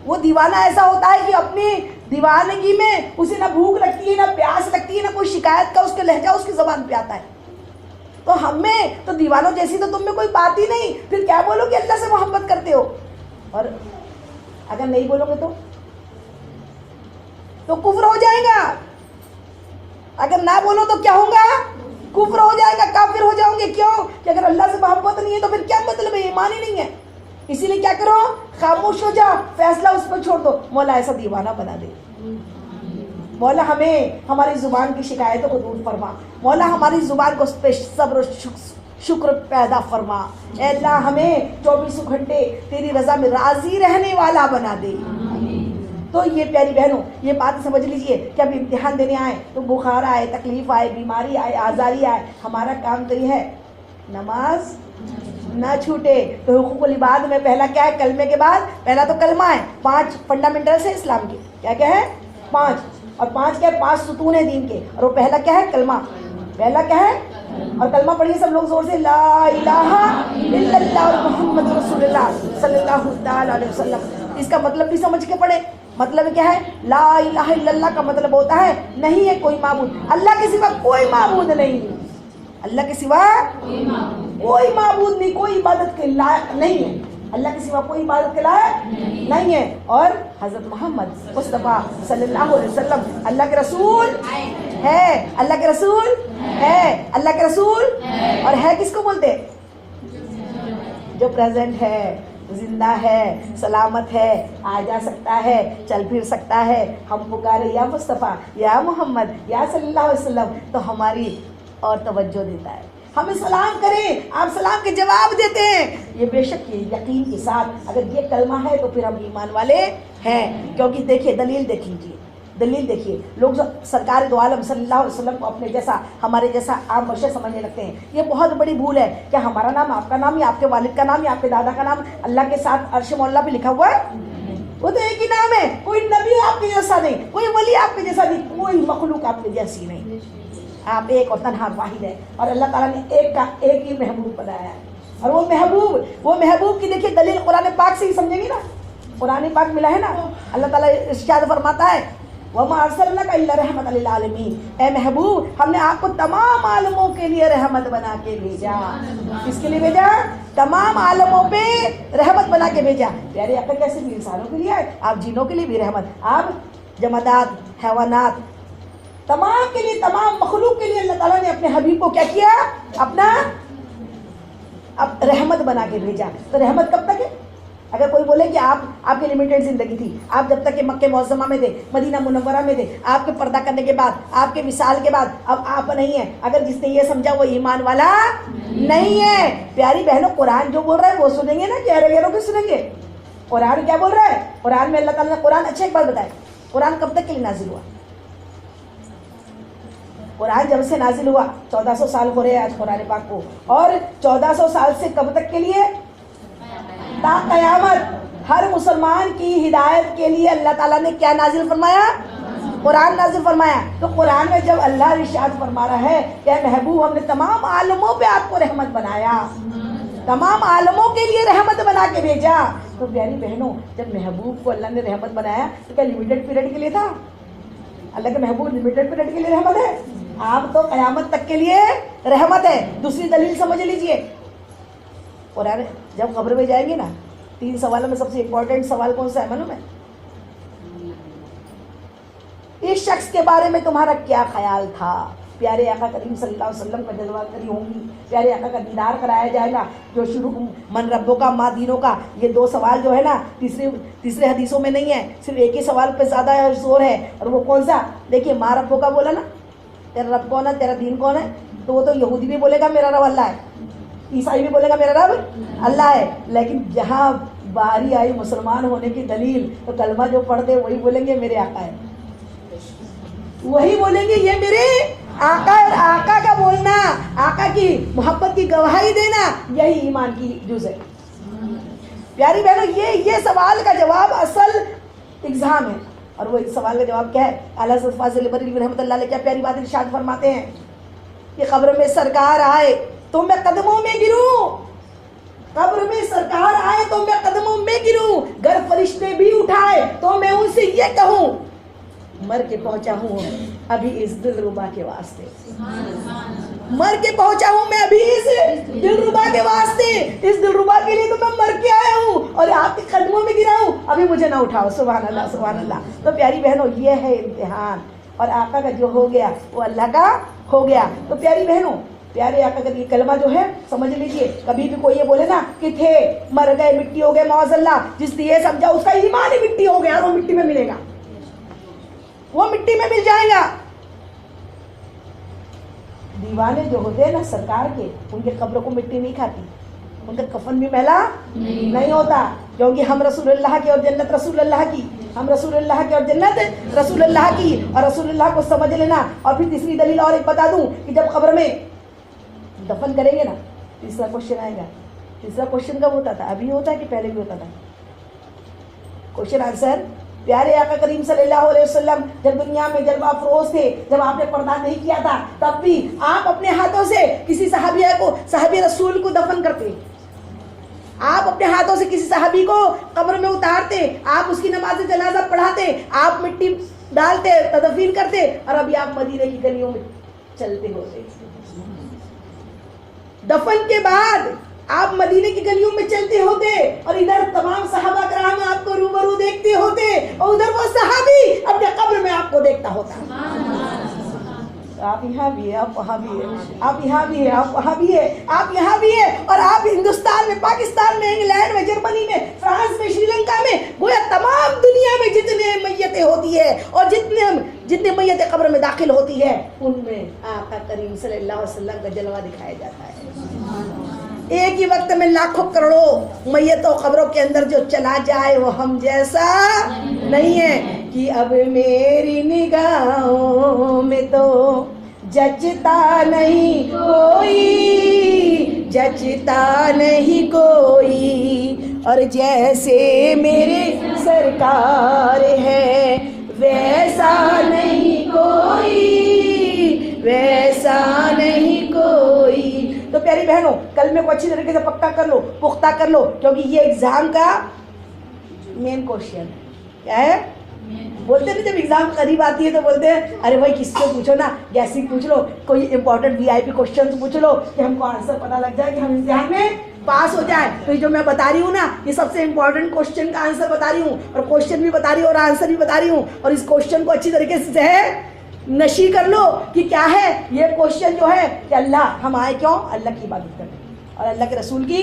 وہ دیوانہ ایسا ہوتا ہے کہ اپنی دیوانگی میں اسے نہ بھوک لگتی ہے، نہ پیاس لگتی ہے، نہ کوئی شکایت کا اس کا لہجہ اس کی زبان پہ آتا ہے. تو ہم میں تو دیوانوں جیسی تو تم میں کوئی بات ہی نہیں. پھر کیا بولو کہ اللہ سے محبت کرتے ہو؟ اور اگر نہیں بولو گے تو کفر ہو جائے گا. اگر نہ بولو تو کیا ہوگا؟ کفر ہو جائے گا، کافر ہو جاؤں گے. کیوں؟ کہ اگر اللہ سے محبت نہیں ہے تو پھر کیا مطلب ہے؟ ایمان ہی نہیں ہے. اسی لیے کیا کرو؟ خاموش ہو جاؤ، فیصلہ اس پر چھوڑ دو. مولا ایسا دیوانہ بنا دے. مولا ہمیں ہماری زبان کی شکایتوں کو دور فرما. مولا ہماری زبان کو صبر و شکر پیدا فرما. اے اللہ ہمیں 24 گھنٹے تیری رضا میں راضی رہنے والا بنا دے. تو یہ پیاری بہنوں، یہ بات سمجھ لیجئے کہ اب امتحان دینے آئے تو بخار آئے، تکلیف آئے، بیماری آئے، آزاری آئے، ہمارا کام تو یہ ہے نماز نہ چھوٹے. تو حقوق العباد میں پہلا کیا ہے؟ کلمے کے بعد پہلا تو کلمہ ہے. 5 فنڈامنٹلس ہے اسلام کے. کیا ہے؟ 5. اور 5 کیا ہے؟ 5 ستون ہے دین کے. اور وہ پہلا کیا ہے؟ کلمہ. پہلا کیا ہے؟ اور کلمہ پڑھیے سب لوگ زور سے، لا الہ الا اللہ اور محمد رسول اللہ صلی اللہ تعالی علیہ وسلم. اس کا مطلب بھی سمجھ کے پڑھے. مطلب کیا ہے؟ لا الہ الا اللہ کا مطلب ہوتا ہے نہیں ہے کوئی معبود، اللہ کے سوا کوئی معبود نہیں، اللہ کے سوا کوئی معبود نہیں، کوئی عبادت کے لائق نہیں ہے، اللہ کے سوا کوئی عبادت کے لائق نہیں ہے. اور حضرت محمد مصطفیٰ صلی اللہ علیہ وسلم اللہ کے رسول ہے، اللہ کے رسول ہے، اللہ کے رسول. اور ہے کس کو بولتے؟ جو پریزنٹ ہے، زندہ ہے، سلامت ہے، آ جا سکتا ہے، چل پھر سکتا ہے. ہم پکارے یا مصطفیٰ یا محمد یا صلی اللہ علیہ وسلم تو ہماری اور توجہ دیتا ہے. ہمیں سلام کریں، آپ سلام کے جواب دیتے ہیں. یہ بے شک یہ یقین کے ساتھ اگر یہ کلمہ ہے تو پھر ہم ایمان والے ہیں. کیونکہ دیکھیے دلیل دیکھ لیجیے، دلیل دیکھیے. لوگ سرکار دو عالم صلی اللہ علیہ وسلم کو اپنے جیسا، ہمارے جیسا عام بشر سمجھنے لگتے ہیں. یہ بہت بڑی بھول ہے. کیا ہمارا نام، آپ کا نام، یا آپ کے والد کا نام، یا آپ کے دادا کا نام اللہ کے ساتھ عرش مولا پہ لکھا ہوا ہے؟ وہ تو ایک ہی نام ہے. کوئی نبی آپ کے جیسا نہیں، کوئی ولی آپ کے جیسا نہیں، کوئی مخلوق آپ کے جیسی نہیں. آپ ایک اور تنہا واحد ہے. اور اللہ تعالیٰ نے ایک کا ایک ہی محبوب بنایا ہے. اور وہ محبوب کی دیکھیے دلیل قرآن پاک سے ہی سمجھیں گے نا. قرآن پاک ملا ہے نا. اللہ تعالیٰ ارشاد فرماتا ہے وَمَا أَرْسَلْنَاكَ إِلَّا رَحْمَةً لِلْعَالَمِينَ. اے محبوب ہم نے آپ کو تمام عالموں کے لیے رحمت بنا کے بھیجا. کس کے لیے بھیجا؟ تمام عالموں پہ رحمت بنا کے بھیجا. پیارے آقا کیسے بھی انسانوں کے لیے ہے، آپ جنوں کے لیے بھی رحمت، آپ جمادات، حیوانات، تمام کے لیے، تمام مخلوق کے لیے اللہ تعالیٰ نے اپنے حبیب کو کیا کیا؟ اپنا اب رحمت بنا کے بھیجا. تو رحمت کب تک ہے؟ اگر کوئی بولے کہ آپ کی لمیٹڈ زندگی تھی، آپ جب تک کہ مکہ معظمہ میں تھے، مدینہ منورہ میں تھے، آپ کے پردہ کرنے کے بعد، آپ کے وصال کے بعد اب آپ نہیں ہیں، اگر جس نے یہ سمجھا وہ ایمان والا نہیں ہے. پیاری بہنوں قرآن جو بول رہا ہے وہ سنیں گے نا کہ ارے گیروں کے سنیں گے؟ قرآن کیا بول رہا ہے؟ قرآن میں اللہ تعالیٰ نے قرآن اچھا ایک بات بتائے. قرآن کب تک کے لیے نازل ہوا؟ قرآن جب سے نازل ہوا 1400 سال ہو رہے ہیں آج قرآن پاک کو. اور 1400 سال سے کب تک کے لیے؟ تا قیامت. ہر مسلمان کی ہدایت کے لیے اللہ تعالیٰ نے کیا نازل فرمایا؟ قرآن نازل فرمایا. تو قرآن میں جب اللہ ارشاد فرما رہا ہے کہ اے محبوب ہم نے تمام عالموں پہ آپ کو رحمت بنایا، تمام عالموں کے لیے رحمت بنا کے بھیجا. تو پیاری بہنوں جب محبوب کو اللہ نے رحمت بنایا تو کیا لمیٹڈ پیریڈ کے لیے تھا؟ اللہ کے محبوب لمیٹڈ پیریڈ کے لیے رحمت ہے؟ آپ تو قیامت تک کے لیے رحمت ہے. دوسری دلیل سمجھ لیجئے. قرآن جب قبر میں جائیں گے نا، 3 سوالوں میں سب سے امپورٹنٹ سوال کون سا ہے معلوم ہے؟ اس شخص کے بارے میں تمہارا کیا خیال تھا؟ پیارے آقا کریم صلی اللہ علیہ وسلم کا جلوہ گری ہوں گی، پیارے آقا کا دیدار کرایا جائے گا. جو شروع من ربوں کا ما دینوں کا، یہ 2 سوال جو ہے نا تیسرے حدیثوں میں نہیں ہے، صرف ایک ہی سوال پہ زیادہ زور ہے. اور وہ کون سا؟ دیکھیے ما ربوں کا بولا نا، تیرا رب کون ہے، تیرا دین کون ہے؟ تو وہ تو یہودی بھی بولے گا میرا رب اللہ ہے، عیسائی بھی بولے گا میرا رب اللہ ہے. لیکن جہاں باری آئی مسلمان ہونے کی دلیل تو کلمہ جو پڑھتے وہی بولیں گے میرے آقا ہے، وہی بولیں گے یہ میرے آقا ہے. اور آقا کا بولنا، آقا کی محبت کی گواہی دینا، یہی ایمان کی جز ہے. پیاری بہنوں یہ سوال کا جواب اصل اگزام ہے. اور وہ سوال کا جواب کیا ہے؟ اعلیٰ حضرت فاضل بریلوی رحمۃ اللہ علیہ کیا پیاری بات ارشاد فرماتے ہیں کہ قبر میں سرکار آئے تو میں قدموں میں گروں، قبر میں سرکار آئے تو میں قدموں میں گروں، گر فرشتے بھی اٹھائے تو میں ان سے یہ کہوں مر کے پہنچا ہوں ابھی اس دل ربا کے واسطے، مر کے پہنچا ہوں میں ابھی اس دل ربا کے واسطے، اس دل ربا کے لیے تو میں مر کے آیا ہوں اور آپ کے قدموں میں گرا ہوں، ابھی مجھے نہ اٹھاؤ. سبحان اللہ سبحان اللہ. تو پیاری بہنوں یہ ہے امتحان. اور آقا کا جو ہو گیا وہ اللہ کا ہو گیا. تو پیاری بہنوں پیارے آقا کا یہ کلمہ جو ہے سمجھ لیجئے. کبھی بھی کوئی یہ بولے نا کہ تھے مر گئے مٹی ہو گئے معاذ اللہ، جس نے یہ سمجھا اس کا ایمان ہی مٹی ہو گیا اور وہ مٹی میں ملے گا، وہ مٹی میں مل جائے گا. دیوانے جو ہوتے ہیں نا سرکار کے، ان کے قبر کو مٹی نہیں کھاتی، ان کا کفن بھی میلا نہیں ہوتا، کیونکہ ہم رسول اللہ کی اور جنت رسول اللہ کی، ہم رسول اللہ کی اور جنت رسول اللہ کی. اور رسول اللہ کو سمجھ لینا. اور پھر تیسری دلیل اور ایک بتا دوں کہ جب قبر میں دفن کریں گے نا، تیسرا کوشچن آئے گا. تیسرا کوشچن کب ہوتا تھا؟ ابھی ہوتا ہے کہ پہلے بھی ہوتا تھا؟ Question answer. پیارے آقا کریم صلی اللہ علیہ وسلم جب دنیا میں جلوہ افروز تھے، جب آپ نے پردہ نہیں کیا تھا، تب بھی آپ اپنے ہاتھوں سے کسی صحابی رسول کو دفن کرتے. آپ اپنے ہاتھوں سے کسی صحابی کو قبر میں اتارتے, آپ اس کی نماز جنازہ پڑھاتے, آپ مٹی ڈالتے, تدفین کرتے, اور ابھی آپ مدینے کی گلیوں میں چلتے ہوتے. دفن کے بعد آپ مدینے کی گلیوں میں چلتے ہوتے اور ادھر تمام صحابہ کرام آپ کو روبرو دیکھتے ہوتے اور ادھر وہ صحابی اپنے قبر میں آپ کو دیکھتا ہوتا. آپ یہاں بھی ہے, آپ وہاں بھی ہے, آپ یہاں بھی ہے, آپ وہاں بھی ہے, آپ یہاں بھی ہے, اور آپ ہندوستان میں, پاکستان میں, انگلینڈ میں, جرمنی میں, فرانس میں, شری لنکا میں, گویا تمام دنیا میں جتنے میتیں ہوتی ہے اور جتنے میتیں قبر میں داخل ہوتی ہے, ان میں آقا کریم صلی اللہ علیہ وسلم کا جلوہ دکھایا جاتا ہے. ایک ہی وقت میں لاکھوں کروڑوں میتوں قبروں کے اندر جو چلا جائے وہ ہم جیسا نہیں ہے کہ اب میری نگاہوں میں تو جچتا نہیں کوئی, جچتا نہیں کوئی, اور جیسے میرے سرکار ہے ویسا نہیں کوئی, ویسا نہیں کوئی. تو پیاری بہنوں, کلمے کو اچھی طریقے سے پکا کر لو, پختہ کر لو, کیونکہ یہ ایگزام کا مین کوشچن ہے. کیا ہے؟ بولتے ہیں جب ایگزام قریب آتی ہے تو بولتے ہیں ارے بھائی کس سے پوچھو نا, گیسنگ پوچھ لو, کوئی امپورٹنٹ VIP کوشچن پوچھ لو کہ ہم کو آنسر پتہ لگ جائے کہ ہم امتحان میں پاس ہو جائے. تو یہ جو میں بتا رہی ہوں نا, یہ سب سے امپورٹنٹ کوشچن کا آنسر بتا رہی ہوں, اور کوشچن بھی بتا رہی ہوں اور آنسر بھی بتا رہی ہوں, اور اس کوشچن کو اچھی طریقے سے ہے نشی کر لو کہ کیا ہے یہ کوشچن جو ہے کہ اللہ ہم آئے کیوں, اللہ کی عبادت کرنے اور اللہ کے رسول کی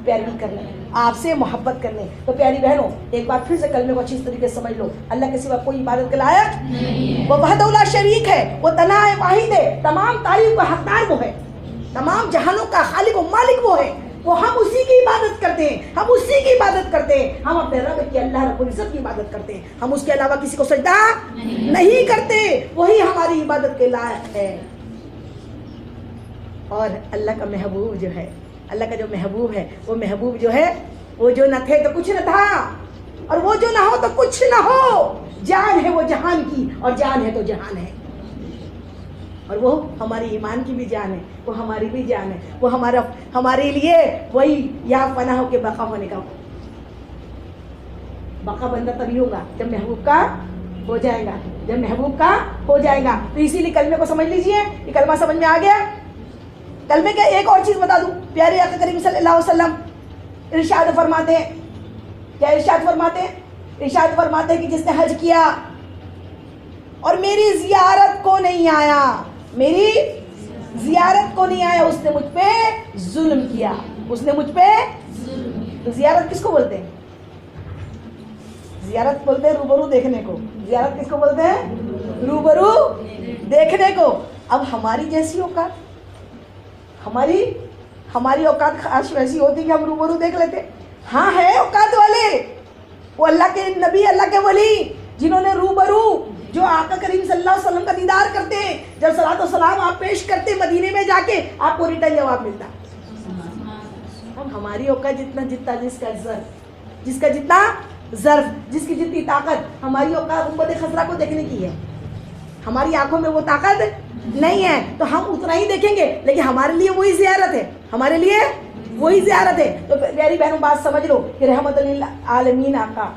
پیروی کرنے, آپ سے محبت کرنے. تو پیاری بہنوں, ایک بار پھر سے کلمے کو اچھی طریقے سے سمجھ لو, اللہ کے سوا کوئی عبادت کے لائق نہیں, وہ وحدہ لا شریک ہے, وہ تنہا واحد ہے, تمام تعریف کا حقدار وہ ہے, تمام جہانوں کا خالق و مالک وہ ہے, وہ ہم اسی کی عبادت کرتے ہیں, ہم اسی کی عبادت کرتے ہیں, ہم اپنے رب کی اللہ رب العزت کی عبادت کرتے ہیں, ہم اس کے علاوہ کسی کو سجدہ نہیں کرتے, وہی ہماری عبادت کے لائق ہے. اور اللہ کا محبوب جو ہے, اللہ کا جو محبوب ہے, وہ محبوب جو ہے وہ جو نہ تھے تو کچھ نہ تھا, اور وہ جو نہ ہو تو کچھ نہ ہو, جان ہے وہ جہان کی, اور جان ہے تو جہان ہے, اور وہ ہماری ایمان کی بھی جان ہے, وہ ہماری بھی جان ہے, وہ ہمارے لیے وہی یا فنا ہو کے بقا ہونے کا. بقا بندہ تبھی ہوگا جب محبوب کا ہو جائے گا, جب محبوب کا ہو جائے گا. تو اسی لیے کلمے کو سمجھ لیجئے, یہ کلمہ سمجھ میں آ گیا. کلمے کا ایک اور چیز بتا دوں, پیارے آقا کریم صلی اللہ علیہ وسلم ارشاد فرماتے ہیں, کیا ارشاد فرماتے ہیں؟ ارشاد فرماتے ہیں کہ جس نے حج کیا اور میری زیارت کو نہیں آیا, میری زیارت کو نہیں آیا, اس نے مجھ پہ ظلم کیا, اس نے مجھ پہ. تو زیارت کس کو بولتے ہیں؟ زیارت بولتے ہیں روبرو دیکھنے کو. زیارت کس کو بولتے ہیں؟ روبرو دیکھنے کو. اب ہماری جیسی اوقات, ہماری اوقات خاص ویسی ہوتی کہ ہم روبرو دیکھ لیتے. ہاں ہے اوقات والے, وہ اللہ کے نبی, اللہ کے ولی, جنہوں نے روبرو جو آقا کریم صلی اللہ علیہ وسلم کا دیدار کرتے ہیں, جب صلاۃ و سلام آپ پیش کرتے مدینے میں جا کے, آپ کو ریٹرن جواب ملتا. اب ہماری اوقات جتنا جس کا جتنا ظرف, جس کی جتنی طاقت, ہماری اوقات امت خضرا کو دیکھنے کی ہے, ہماری آنکھوں میں وہ طاقت نہیں ہے, تو ہم اتنا ہی دیکھیں گے, لیکن ہمارے لیے وہی زیارت ہے, ہمارے لیے وہی زیارت ہے. تو پیاری بہنوں بات سمجھ لو کہ رحمت للعالمین آقا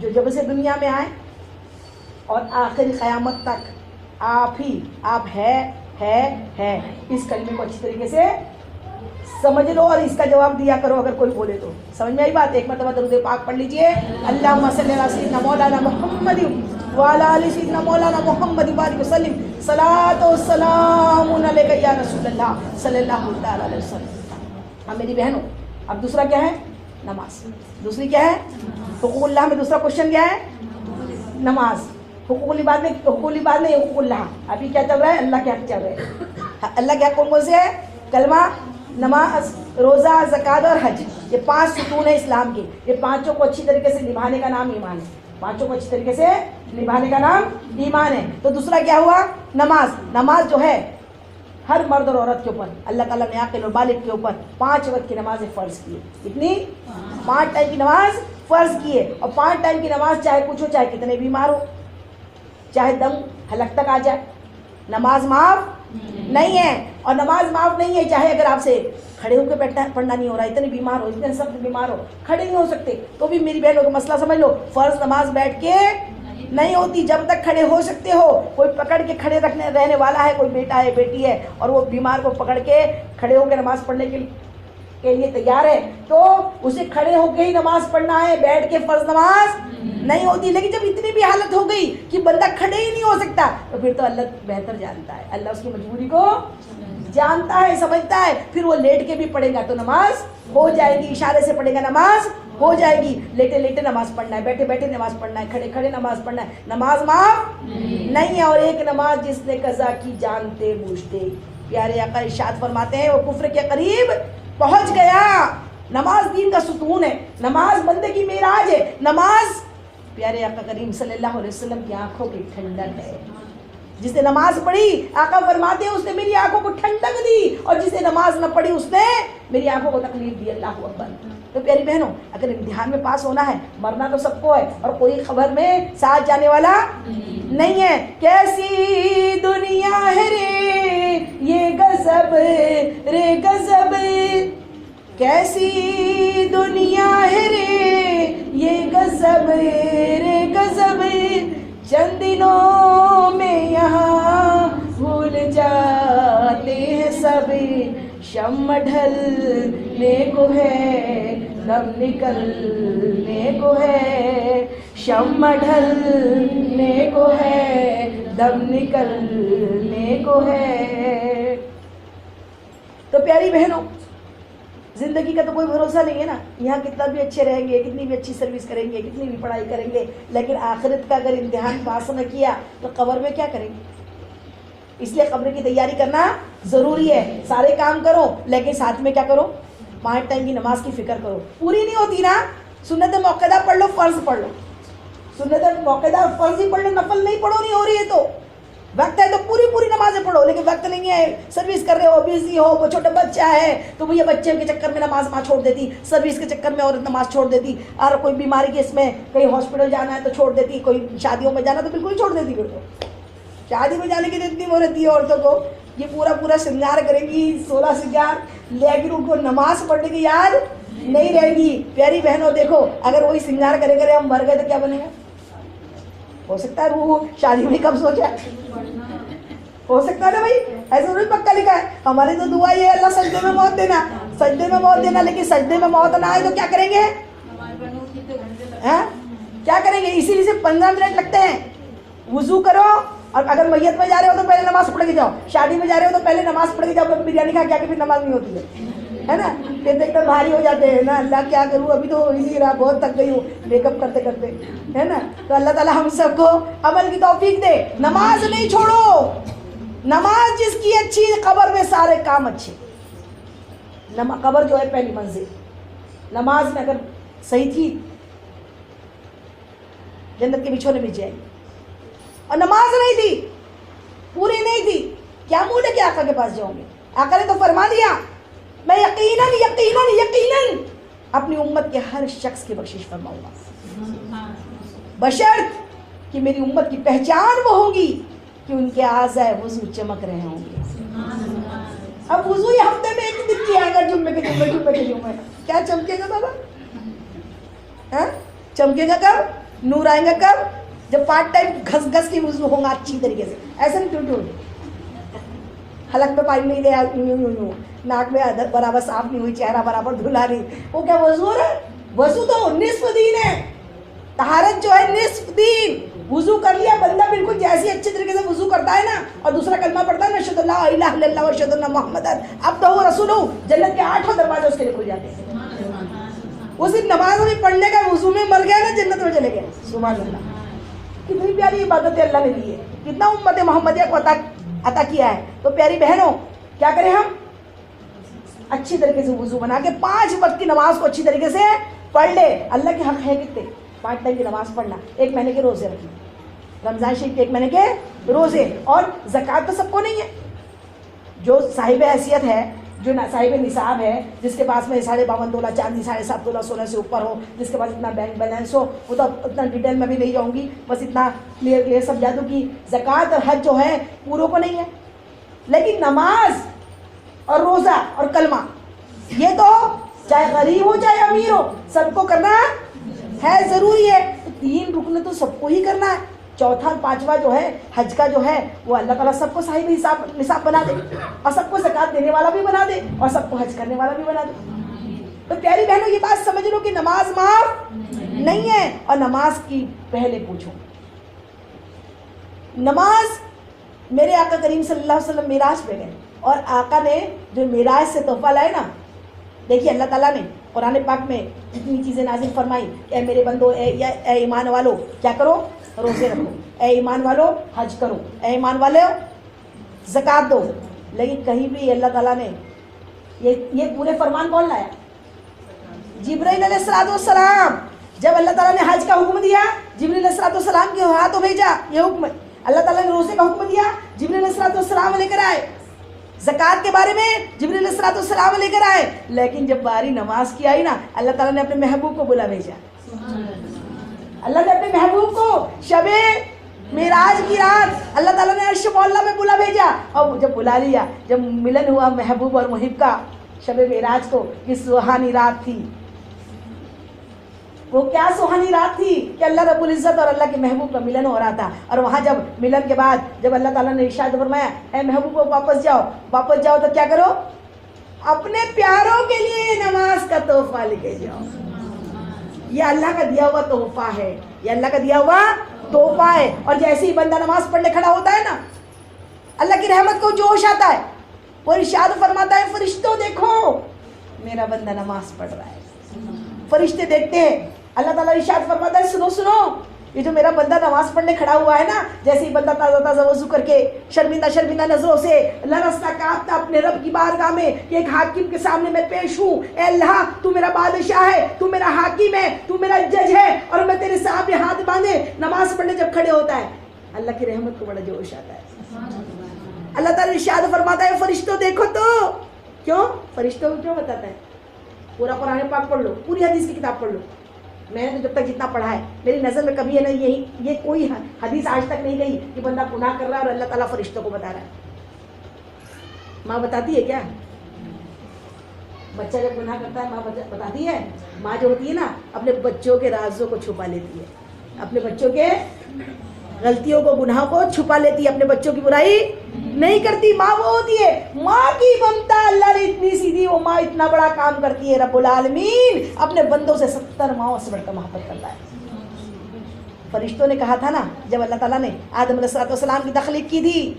جو جب سے دنیا میں آئے اور آخری قیامت تک آپ ہے. اس کلمے کو اچھی طریقے سے سمجھ لو اور اس کا جواب دیا کرو اگر کوئی بولے تو. سمجھ میں آئی بات؟ ایک مرتبہ درود پاک پڑھ لیجئے. اللہم صلی علی سیدنا مولانا محمد وعلی آل سیدنا مولانا محمد وبارک وسلم. صلاۃ و سلام علیک یا رسول اللہ صلی اللہ تعالی علیہ وسلم. اب میری بہنوں, اب دوسرا کیا ہے؟ نماز. دوسری کیا ہے؟ حقوق اللہ میں دوسرا کوشچن کیا ہے؟ نماز. حقوق العباد میں, حقوق العباد میں حقوق اللہ. ابھی کیا چل رہا ہے؟ اللہ کے حق چل رہے ہیں. اللہ کے حق کون سے ہے؟ کلمہ, نماز, روزہ, زکوٰۃ اور حج. یہ 5 ستون ہیں اسلام کے. یہ پانچوں کو اچھی طریقے سے نبھانے کا نام ایمان ہے. پانچوں کو اچھی طریقے سے نبھانے کا نام ایمان ہے. تو دوسرا کیا ہوا؟ نماز. نماز جو ہے ہر مرد اور عورت کے اوپر اللہ تعالیٰ نے عاقل اور بالغ کے اوپر 5 وقت کی نمازیں فرض کی ہے. کتنی؟ 5 ٹائم کی نماز فرض کی ہے. اور 5 ٹائم کی نماز چاہے کچھ ہو, چاہے کتنے بیمار ہو, چاہے دم حلق تک آ جائے, نماز معاف نہیں ہے. اور نماز معاف نہیں ہے چاہے اگر آپ سے کھڑے ہو کے بیٹھنا پڑھنا نہیں ہو رہا, اتنے بیمار ہو, اتنے سخت بیمار ہو, کھڑے نہیں ہو سکتے, تو بھی میری بہنوں کا مسئلہ سمجھ لو, فرض نماز بیٹھ کے نہیں ہوتی جب تک کھڑے ہو سکتے ہو. کوئی پکڑ کے کھڑے رہنے والا ہے, کوئی بیٹا ہے بیٹی ہے اور وہ بیمار کو پکڑ کے کھڑے ہو کے نماز پڑھنے کے لیے تیار ہے, تو اسے کھڑے ہو کے ہی نماز پڑھنا ہے, بیٹھ کے فرض نماز نہیں ہوتی. لیکن جب اتنی بھی حالت ہو گئی کہ بندہ کھڑے ہی نہیں ہو سکتا, تو پھر تو اللہ بہتر جانتا ہے, اللہ اس کی مجبوری کو جانتا ہے, سمجھتا ہے, پھر وہ لیٹ کے بھی پڑھے گا تو نماز ہو جائے گی, اشارے سے پڑھے گا نماز ہو جائے گی. لیٹے لیٹے نماز پڑھنا ہے, بیٹھے بیٹھے نماز پڑھنا ہے, کھڑے کھڑے نماز پڑھنا ہے, نماز معاف نہیں ہے. اور ایک نماز جس نے قضا کی جانتے بوجھتے, پیارے آقا ارشاد فرماتے ہیں وہ کفر کے قریب پہنچ گیا. نماز دین کا ستون ہے, نماز بندے کی معراج ہے, نماز پیارے آقا کریم صلی اللہ علیہ وسلم کی آنکھوں کی ٹھنڈک ہے. جس نے نماز پڑھی آقا فرماتے ہیں اس نے میری آنکھوں کو ٹھنڈک دی, اور جس نے نماز نہ پڑھی اس نے میری آنکھوں کو تکلیف دی. اللہ اکبر. تو پیاری بہنوں, اگر امتحان میں پاس ہونا ہے, مرنا تو سب کو ہے, اور کوئی خبر میں ساتھ جانے والا نہیں ہے. کیسی دنیا ہے رے یہ غضب رے غضب, کیسی دنیا ہے رے یہ غضب رے غضب, چند دنوں میں یہاں بھول جاتے ہیں سب, شمع ڈھلنے کو ہے دم نکلنے کو ہے, شمع ڈھلنے کو ہے دم نکلنے کو ہے. تو پیاری بہنوں, زندگی کا تو کوئی بھروسہ نہیں ہے نا, یہاں کتنا بھی اچھے رہیں گے, کتنی بھی اچھی سروس کریں گے, کتنی بھی پڑھائی کریں گے, لیکن آخرت کا اگر امتحان پاس نہ کیا تو قبر میں کیا کریں گے. اس لیے قبر کی تیاری کرنا ضروری ہے. سارے کام کرو لیکن ساتھ میں کیا کرو, 5 ٹائم کی نماز کی فکر کرو. پوری نہیں ہوتی نا, سنت موقعہ پڑھ لو, فرض پڑھ لو, سنت موقعہ فرض ہی پڑھ لو, نفل نہیں پڑھو, نہیں ہو رہی ہے تو وقت ہے تو پوری نمازیں پڑھو. لیکن وقت نہیں ہے, سروس کر رہے ہو, بزی ہو, وہ چھوٹا بچہ ہے تو وہ یہ بچے کے چکر میں نماز ماں چھوڑ دیتی, سروس کے چکر میں عورت نماز چھوڑ دیتی, اور کوئی بیماری کے اس میں کہیں ہاسپٹل جانا ہے تو چھوڑ دیتی, کوئی شادیوں میں جانا تو بالکل ہی چھوڑ دیتی. پھر تو شادی میں جانے کی تو اتنی وہ رہتی ہے عورتوں کو, یہ پورا سنگار کریں گی, 16 سنگار, لیکن ان کو نماز پڑھنے کی یاد نہیں رہے گی. پیاری بہنوں دیکھو, اگر وہی سنگار کرے کرے ہم مر گئے تو کیا بنے گا. ہو سکتا ہے روح شادی میں کب سو جائے, ہو سکتا ہے نا بھائی, ایسا نہیں پکا لکھا ہے. ہماری تو دعا یہ ہے اللہ سجدے میں موت دینا, سجدے میں موت دینا, لیکن سجدے میں موت نہ آئے تو کیا کریں گے, کیا کریں گے. اسی لیے 15 منٹ لگتے ہیں. وضو کرو, اور اگر میت میں جا رہے ہو تو پہلے نماز پڑھ کے جاؤ, شادی میں جا رہے ہو تو پہلے نماز پڑھ کے جاؤ, بریانی کھا کے پھر نماز نہیں ہوتی ہے نا. پھر ایک دم بھاری ہو جاتے ہیں نا, اللہ کیا کروں, ابھی تو ہو ہی نہیں رہا, بہت تک گئی ہوں میک اپ کرتے کرتے, ہے نا. تو اللہ تعالیٰ ہم سب کو عمل کی توفیق دے. نماز نہیں چھوڑو, نماز جس کی اچھی, قبر میں سارے کام اچھے. قبر جو ہے پہلی منزل, نماز میں اگر صحیح تھی جنت کے بچھونے میں جائے, اور نماز نہیں تھی, پوری نہیں تھی, کیا منہ لے کے آقا کے پاس جاؤں گے. آقا نے تو فرما دیا میں یقیناً یقیناً یقیناً اپنی امت کے ہر شخص کی بخشش فرماؤں گا, بشرط کہ میری امت کی پہچان وہ ہوگی کہ ان کے اعضائے وضو چمک رہے ہوں گے. اب وضو یہ ہفتے میں ایک دن کیا اگر جمعے کے جمعے, کیا چمکے گا بابا, چمکے گا کب, نور آئے گا کب, جب پارٹ ٹائم گھس گھس کے وضو ہوگا اچھی طریقے سے. ایسا نہیں ٹوٹ حلق میں پانی نہیں گیا, یوں ناک میں برابر صاف نہیں ہوئی, چہرہ برابر دھلا نہیں, وہ کیا وضو ہے. وضو تو نصف دین ہے, طہارت جو ہے نصف دین. وضو کر لیا بندہ بالکل جیسی اچھے طریقے سے وضو کرتا ہے نا, اور دوسرا کلمہ پڑھتا ہے نا, اشہد ان لا الہ الا اللہ و اشہد ان محمد عبدہ و رسولہ, جنت کے 8 دروازے اس کے لیے کھل جاتے ہیں. وہ صرف نماز میں پڑھنے کا, وضو میں مر گیا نا جنت میں چلے گئے. سبحان اللہ, کتنی پیاری عبادتیں اللہ نے دی ہے, کتنا امت محمدیہ کو عطا کیا ہے. تو پیاری بہنوں کیا کریں, ہم اچھی طریقے سے وضو بنا کے 5 وقت کی نماز کو اچھی طریقے سے پڑھ لے. اللہ کے حق ہے کتنے, 5 ٹائم کی نماز پڑھنا, 1 مہینے کے روزے رکھنا, رمضان شریف کے 1 مہینے کے روزے, اور زکوٰۃ تو سب کو نہیں ہے. جو صاحب حیثیت ہے, جو صاحب نصاب ہے, جس کے پاس میں 52.5 تولہ چاندی, 7.5 تولہ سونے سے اوپر ہو, جس کے پاس اتنا بینک بیلنس ہو, وہ تو اتنا ڈیٹیل میں بھی نہیں جاؤں گی, بس اتنا کلیئر سمجھا دوں کہ زکوٰۃ اور حج جو ہے پوروں کو نہیں ہے. لیکن نماز اور روزہ اور کلمہ یہ تو چاہے غریب ہو چاہے امیر ہو سب کو کرنا ہے ضروری ہے. تو 3 رکن تو سب کو ہی کرنا ہے. چوتھا 5واں جو ہے حج کا جو ہے وہ اللہ تعالیٰ سب کو صاحب نصاب بنا دے اور سب کو زکوٰۃ دینے والا بھی بنا دے اور سب کو حج کرنے والا بھی بنا دے. تو پیاری بہنوں یہ بات سمجھ لو کہ نماز معاف نہیں ہے. اور نماز کی پہلے پوچھو, نماز میرے آقا کریم صلی اللہ علیہ وسلم معراج پہ گئے اور آقا نے جو معراج سے تحفہ لائے نا, دیکھیے اللہ تعالیٰ نے قرآن پاک میں اتنی چیزیں نازل فرمائی کہ اے میرے بندو, اے ایمان والو کیا کرو, روزے رکھو, اے ایمان والو حج کرو, اے ایمان والو زکوٰۃ دو. لیکن کہیں بھی اللہ تعالیٰ نے یہ پورے فرمان کون لایا؟ جبرائیل علیہ السلام. جب اللہ تعالیٰ نے حج کا حکم دیا جبرائیل علیہ السلام کے ہاتھوں بھیجا یہ حکم. اللہ تعالیٰ نے روزے کا حکم دیا جبرائیل علیہ السلام لے کر آئے. زکوٰۃ کے بارے میں جبرائیل علیہ السلام لے کر آئے. لیکن جب باری نماز کی آئی نا اللہ تعالیٰ نے اپنے محبوب کو بلا بھیجا. اللہ نے اپنے محبوب کو شب معراج کی رات اللہ تعالیٰ نے عرش معلیٰ میں بلا بھیجا. اور جب بلا لیا, جب ملن ہوا محبوب اور محب کا شب معراج کو, کس سہانی رات تھی وہ, کیا سہانی رات تھی کہ اللہ رب العزت اور اللہ کے محبوب کا ملن ہو رہا تھا. اور وہاں جب ملن کے بعد جب اللہ تعالیٰ نے ارشاد فرمایا اے محبوب واپس جاؤ تو کیا کرو, اپنے پیاروں کے لیے نماز کا تحفہ لے کے جاؤ. یہ اللہ کا دیا ہوا تحفہ ہے, یہ اللہ کا دیا ہوا تحفہ ہے. اور جیسے ہی بندہ نماز پڑھنے کھڑا ہوتا ہے نا اللہ کی رحمت کو جوش آتا ہے. وہ ارشاد فرماتا ہے فرشتوں دیکھو میرا بندہ نماز پڑھ رہا ہے. فرشتے دیکھتے ہیں, اللہ تعالیٰ ارشاد فرماتا ہے سنو یہ جو میرا بندہ نماز پڑھنے کھڑا ہوا ہے نا, جیسے ہی بندہ تازہ وضو کر کے شرمندہ نظروں سے لرزتا کانپتا اپنے رب کی بارگاہ میں کہ ایک حاکم کے سامنے میں پیش ہوں, اے اللہ تو میرا بادشاہ ہے, تو میرا حاکم ہے, تو میرا جج ہے اور میں تیرے سامنے ہاتھ باندھے نماز پڑھنے جب کھڑے ہوتا ہے اللہ کی رحمت کو بڑا جوش آتا ہے. اللہ تعالیٰ ارشاد فرماتا ہے فرشتوں دیکھو تو. کیوں فرشتوں کو کیوں بتاتا ہے؟ پورا قرآن پاک پڑھ لو, پوری حدیث کی کتاب پڑھ لو. میں نے تو جب تک جتنا پڑھا ہے میری نظر میں کبھی ہے نا یہ کوئی حدیث آج تک نہیں گئی کہ بندہ گناہ کر رہا ہے اور اللہ تعالیٰ فرشتوں کو بتا رہا ہے. ماں بتاتی ہے کیا؟ بچہ جب گناہ کرتا ہے ماں بتاتی ہے؟ ماں جو ہوتی ہے نا اپنے بچوں کے رازوں کو چھپا لیتی ہے, اپنے بچوں کے غلطیوں کو گناہوں کو چھپا لیتی ہے, اپنے بچوں کی برائی نہیں کرتی. ماں وہ ہوتی ہے ماں کی ممتا اللہ نے اتنی سیدھی, وہ ماں اتنا بڑا کام کرتی ہے. رب العالمین اپنے بندوں سے 70 ماؤں سے بڑھ کر محبت کرتا ہے. فرشتوں نے کہا تھا نا جب اللہ تعالیٰ نے آدم علیہ السلام کی تخلیق کی تھی,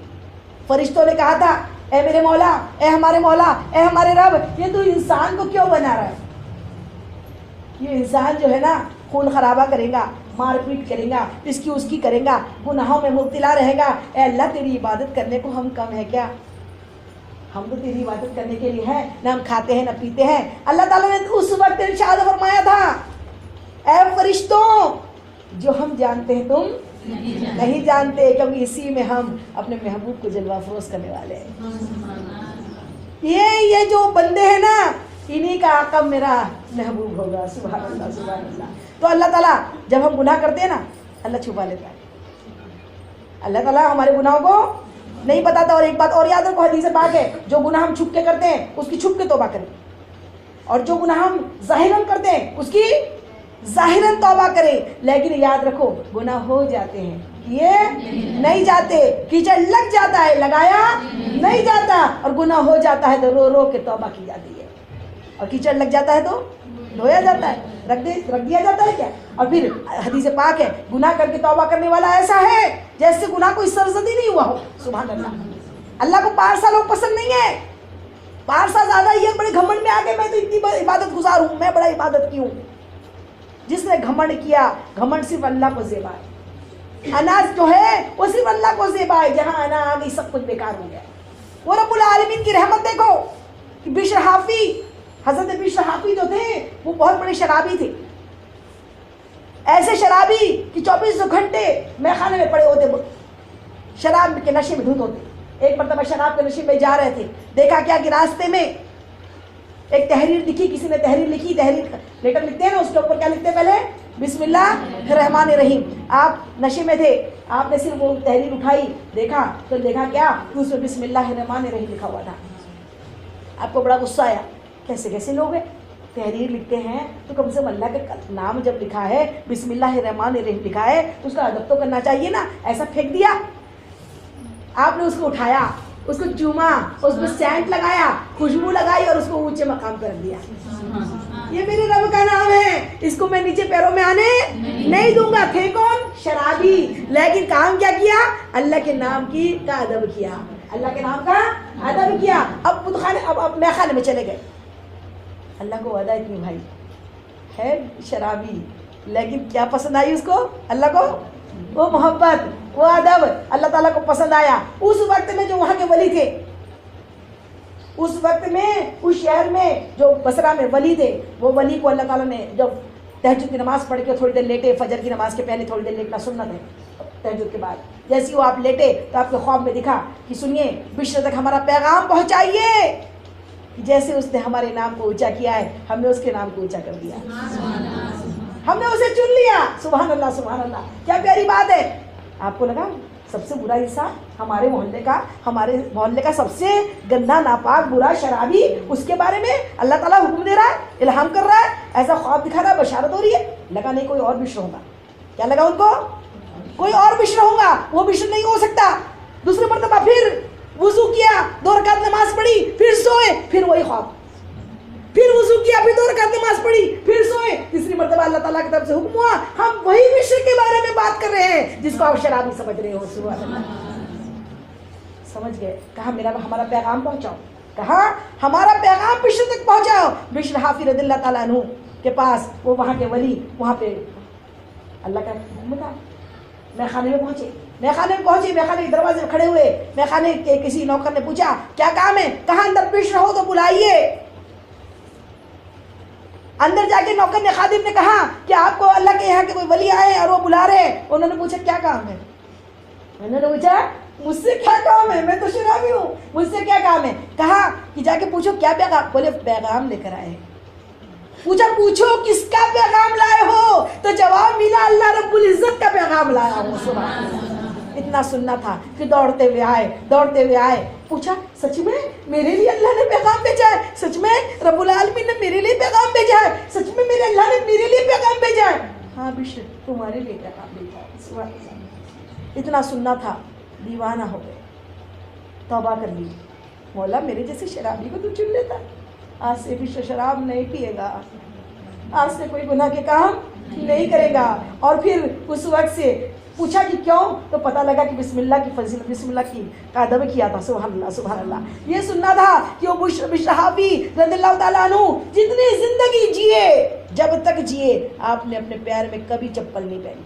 فرشتوں نے کہا تھا اے میرے مولا, اے ہمارے مولا, اے ہمارے رب, یہ تو انسان کو کیوں بنا رہا ہے؟ یہ انسان جو ہے نا خون خرابہ کرے گا, مار پیٹ کرے گا, اس کی کرے گا, گناہوں میں مبتلا رہے گا. اے اللہ تیری عبادت کرنے کو ہم کم ہے کیا؟ ہم تو تیری عبادت کرنے کے لیے ہیں, نہ ہم کھاتے ہیں نہ پیتے ہیں. اللہ تعالیٰ نے اس وقت ارشاد فرمایا تھا اے فرشتوں جو ہم جانتے ہیں تم نہیں جانتے, کیونکہ اسی میں ہم اپنے محبوب کو جلوہ افروز کرنے والے ہیں. یہ جو بندے ہیں نا انہی کا آقا میرا محبوب ہوگا. سبحان اللہ سبحان اللہ. تو اللہ تعالیٰ جب ہم گناہ کرتے ہیں نا اللہ چھپا لیتا ہے. اللہ تعالیٰ ہمارے گناہوں کو نہیں بتاتا. اور ایک بات اور یاد رکھو, حدیث پاک ہے جو گناہ ہم چھپ کے کرتے ہیں اس کی چھپ کے توبہ کریں, اور جو گناہ ہم ظاہراً کرتے ہیں اس کی ظاہراً توبہ کریں. لیکن یاد رکھو گناہ ہو جاتے ہیں, یہ نہیں جاتے. کیچڑ لگ جاتا ہے لگایا نہیں جاتا, اور گناہ ہو جاتا ہے تو رو رو کے توبہ کی جاتی ہے, اور کیچڑ لگ جاتا ہے تو دھویا جاتا ہے, رکھ دیا جاتا ہے کیا. اور پھر حدیث پاک ہے گناہ کر کے توبہ کرنے والا ایسا ہے جیسے گناہ کوئی سرزدی نہیں ہوا ہو. سبحان اللہ. اللہ کو پارسا لوگ پسند نہیں ہے. پارسا زیادہ یہ بڑے گھمنڈ میں آ کے میں تو اتنی عبادت گزار ہوں, میں بڑا عبادت کی ہوں. جس نے گھمنڈ کیا, گھمنڈ صرف اللہ کو زیبا ہے. اناج جو ہے وہ صرف اللہ کو زیبا ہے. جہاں انا آ گئی سب کچھ بیکار ہو گیا. وہ رب العالمین کی رحمت دیکھو کہ بشر حافی, حضرت بشر حافی جو تھے وہ بہت بڑے شرابی تھے. ایسے شرابی کہ 24 گھنٹے میخانے میں پڑے ہوتے, شراب کے نشے میں دھت ہوتے. ایک مرتبہ شراب کے نشے میں جا رہے تھے, دیکھا کیا کہ راستے میں ایک تحریر دکھی, کسی نے تحریر لکھی. تحریر لیٹر لکھتے ہیں نا, اس کے اوپر کیا لکھتے ہیں پہلے بسم اللہ الرحمن الرحیم. آپ نشے میں تھے, آپ نے صرف وہ تحریر اٹھائی, دیکھا تو دیکھا کیا کہ اس میں بسم اللہ الرحمن الرحیم لکھا ہوا تھا. آپ کو بڑا غصہ آیا, کیسے کیسے لوگ ہیں. تحریر لکھتے ہیں تو کم سے کم اللہ کا نام جب لکھا ہے, بسم اللہ الرحمن الرحیم لکھا ہے, تو اس کا ادب تو کرنا چاہیے نا. ایسا پھینک دیا, آپ نے اس کو اٹھایا, اس کو چوما, اس پہ سینٹ لگایا, خوشبو لگائی اور اس کو اونچے مقام پر رکھ دیا. یہ میرے رب کا نام ہے, اس کو میں نیچے پیروں میں آنے نہیں دوں گا. تھے کون؟ شرابی, لیکن کام کیا کیا؟ اللہ کے نام کا ادب کیا, اللہ کے نام کا ادب کیا. اب اب میں خانے میں چلے گئے. اللہ کو وعدہ اتنی بھائی ہے شرابی, لیکن کیا پسند آئی اس کو؟ اللہ کو وہ محبت, وہ ادب اللہ تعالیٰ کو پسند آیا. اس وقت میں جو وہاں کے ولی تھے, اس وقت میں اس شہر میں جو بصرہ میں ولی تھے, وہ ولی کو اللہ تعالیٰ نے جب تہجد کی نماز پڑھ کے تھوڑی دیر لیٹے, فجر کی نماز کے پہلے تھوڑی دیر لیٹنا سنت ہے, تہجد کے بعد جیسے وہ آپ لیٹے تو آپ کے خواب میں دکھا کہ سنیے بشر تک ہمارا پیغام پہنچائیے. جیسے اس نے ہمارے نام کو اونچا کیا ہے, ہم نے اس کے نام کو اونچا کر دیا, ہم نے اسے چن لیا. سبحان اللہ سبحان اللہ, کیا پیاری بات ہے. آپ کو لگا سب سے برا حصہ ہمارے محلے کا سب سے گندا ناپاک برا شرابی, اس کے بارے میں اللہ تعالیٰ حکم دے رہا ہے, الہام کر رہا ہے, ایسا خواب دکھا رہا ہے, بشارت ہو رہی ہے. لگا نہیں کوئی اور بشر ہوگا. کیا لگا ان کو؟ کوئی اور بشر ہوگا. وہ بشر نہیں ہو سکتا. دوسری مرتبہ پھر وضو کیا, 2 رکعت نماز پڑھی, پھر سوئے, پھر وہی خواب, پھر وضو کیا, پھر 2 رکعت نماز پڑھی, پھر سوئے. تیسری مرتبہ اللہ تعالیٰ کی طرف سے حکم ہوا, ہم وہی بشر کے بارے میں بات کر رہے ہیں جس کو آپ شرابی سمجھ رہے ہو. سبحان اللہ. سمجھ گئے. کہا ہمارا پیغام پہنچاؤ, کہا ہمارا پیغام بشر تک پہنچاؤ. بشر حافی رضی اللہ تعالیٰ عنہ کے پاس, وہ وہاں کے ولی, وہاں پہ اللہ کا حکم تھا. میں خانے میں پہنچے, میں خانے کے دروازے میں کھڑے ہوئے. میں خانے کے کسی نوکر نے پوچھا کیا کام ہے, کہا اندر بشر ہو تو بلائیے. اندر جا کے نوکر نے, خادم نے کہا کہ آپ کو اللہ کے یہاں کے کوئی ولی آئے اور وہ بلا رہے ہیں. انہوں نے پوچھا کیا کام ہے. میں نے پوچھا مجھ سے کیا کام ہے, میں تو شرابی ہوں, مجھ سے کیا کام ہے. کہا کہ جا کے پوچھو کیا پیغام. بولے پیغام لے کر آئے. پوچھو کس کا پیغام لائے ہو, تو جواب ملا اللہ رب العزت کا پیغام لایا ہوں. سبحان اللہ. اتنا سننا تھا کہ دوڑتے ہوئے آئے. پوچھا سچ میں میرے لیے اللہ نے پیغام بھیجا ہے, سچ میں رب العالمین نے میرے لیے پیغام بھیجا ہے, سچ میں میرے اللہ نے میرے لیے پیغام بھیجا ہے. ہاں بشر تمہارے لیے پیغام بھیجا ہے. سبحان اللہ. اتنا سننا تھا, دیوانہ ہو گئے, توبہ کر لی. مولا میرے جیسے شرابی کو تو چن لیتا, آج سے بشر شراب نہیں پیے گا, آج سے کوئی گناہ کے کام نہیں کرے گا. اور پھر اس وقت سے پوچھا کہ کیوں, تو پتہ لگا کہ بسم اللہ کی فضیلت, بسم اللہ کی کا ادب کیا تھا. سبحان اللہ سبحان اللہ. یہ سننا تھا کہ وہ بشر حافی رضی اللہ تعالیٰ عنہ جتنی زندگی جیے, جب تک جیے, آپ نے اپنے پیر میں کبھی چپل نہیں پہنی.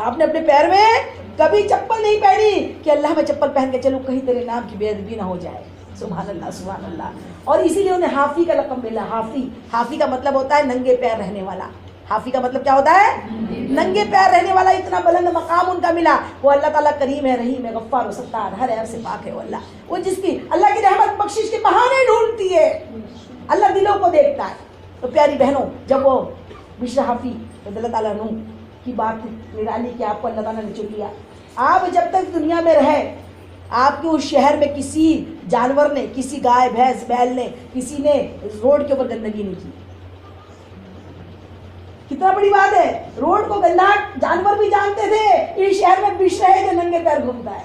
آپ نے اپنے پیر میں کبھی چپل نہیں پہنی کہ اللہ میں چپل پہن کے چلوں کہیں تیرے نام کی بے ادبی نہ ہو جائے. سبحان اللہ سبحان اللہ. اور اسی لیے انہیں حافی کا لقب ملا. حافی کا مطلب ہوتا ہے ننگے پیر رہنے والا. حافی کا مطلب کیا ہوتا ہے؟ ننگے پیر رہنے والا. اتنا بلند مقام ان کا ملا. وہ اللہ تعالیٰ کریم ہے, رحیم ہے, غفار و ستار, ہر عیب سے پاک ہے. وہ وہ جس کی اللہ کی رحمت بخشش کے بہانے ڈھونڈتی ہے. اللہ دلوں کو دیکھتا ہے. تو پیاری بہنوں, جب وہ بشر حافی رضی اللہ تعالیٰ عنہ کی بات نرالی کہ آپ کو اللہ تعالیٰ نے چن لیا, آپ جب تک دنیا میں رہے, آپ کے اس شہر میں کسی جانور نے, کسی گائے بھینس بیل نے, کسی نے روڈ کے اوپر گندگی نہیں کی. کتنا بڑی بات ہے. روڈ کو گندا جانور بھی جانتے تھے, اس شہر میں بشر ہے جو ننگے پیر گھومتا ہے.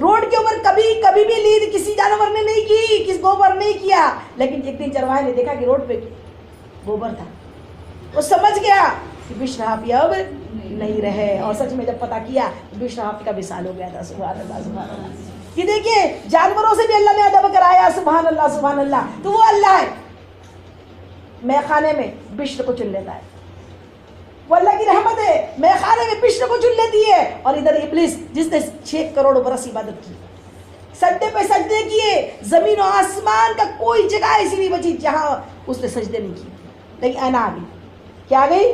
روڈ کے اوپر کبھی بھی لید کسی جانور نے نہیں کی, کس گوبر نہیں کیا. لیکن ایک دن چرواہے نے دیکھا کہ روڈ پہ گوبر تھا, وہ سمجھ گیا کہ بشر حافی اب نہیں رہے. اور سچ میں جب پتا کیا بشر حافی کا وصال ہو گیا تھا. سبحان اللہ سبحان اللہ. کہ دیکھیے جانوروں سے بھی اللہ نے ادب کرایا. سبحان اللہ سبحان اللہ. تو وہ اللہ ہے, میں خانے میں بشر کو چن لیتا ہے. وہ اللہ کی رحمت ہے, میں خانے میں بشر کو چن لیتی ہے. اور ادھر ابلیس جس نے 6 کروڑ برس عبادت کی, سجدے پہ سجدے کیے, زمین و آسمان کا کوئی جگہ ایسی نہیں بچی جہاں اس نے سجدے نہیں کی. لیکن انا آ گئی. کیا آ گئی؟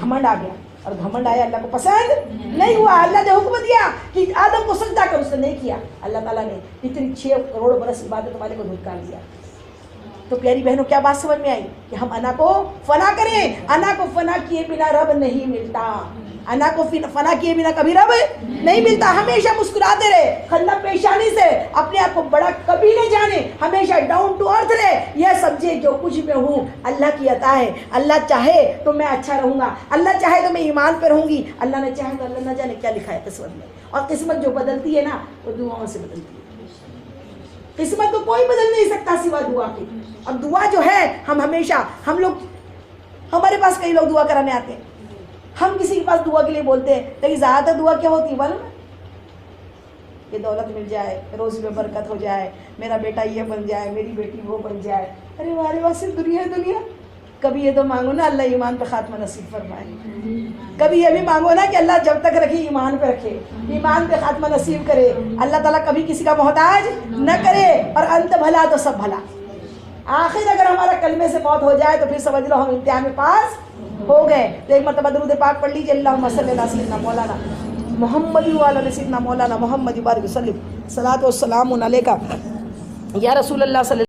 گھمنڈ آ گیا. اور گھمنڈ آیا, اللہ کو پسند نہیں ہوا. اللہ نے حکم دیا کہ آدم کو سجدہ کر, اس نے نہیں کیا. اللہ تعالیٰ نے اتنی 6 کروڑ برس عبادت والے کو دھتکار دیا. تو پیاری بہنوں کیا بات سمجھ میں آئی کہ ہم انا کو فنا کریں. انا کو فنا کیے بنا رب نہیں ملتا. انا کو فنا کیے بنا کبھی رب نہیں ملتا. ہمیشہ مسکراتے رہے, خندہ پیشانی سے, اپنے آپ کو بڑا کبھی نہ جانے, ہمیشہ ڈاؤن ٹو ارتھ رہے. یہ سمجھے جو کچھ میں ہوں اللہ کی عطا ہے, اللہ چاہے تو میں اچھا رہوں گا, اللہ چاہے تو میں ایمان پہ رہوں گی, اللہ نہ چاہے تو اللہ نہ جانے کیا لکھا ہے قسمت میں. اور قسمت جو بدلتی ہے نا وہ دعاؤں سے بدلتی ہے. قسمت کو کوئی بدل نہیں سکتا سوا دعا کی. اور دعا جو ہے ہم ہمیشہ, ہم لوگ, ہمارے پاس کئی لوگ دعا کرانے آتے ہیں, ہم کسی کے پاس دعا کے لیے بولتے ہیں, لیکن زیادہ تر دعا کیا ہوتی ہے معلوم ہے؟ کہ دولت مل جائے, روزی میں برکت ہو جائے, میرا بیٹا یہ بن جائے, میری بیٹی وہ بن جائے. ارے وارے واہ صرف دنیا دنیا. کبھی یہ تو مانگو نا اللہ ایمان پہ خاتمہ نصیب فرمائے. کبھی یہ بھی مانگو نا کہ اللہ جب تک رکھے ایمان پہ رکھے, ایمان پہ خاتمہ نصیب کرے. اللہ تعالیٰ کبھی کسی کا محتاج نہ کرے. اور انت بھلا تو سب بھلا. آخر اگر ہمارا کلمے سے موت ہو جائے تو پھر سمجھ لو ہم امتحان میں پاس ہو گئے. تو ایک مرتبہ درود پاک پڑھ لیجیے, اللہم صلی علی سیدنا مولانا محمد وعلی سیدنا مولانا محمد بارک وسلم, صلاۃ و سلام علیکہ یا رسول اللہ صلی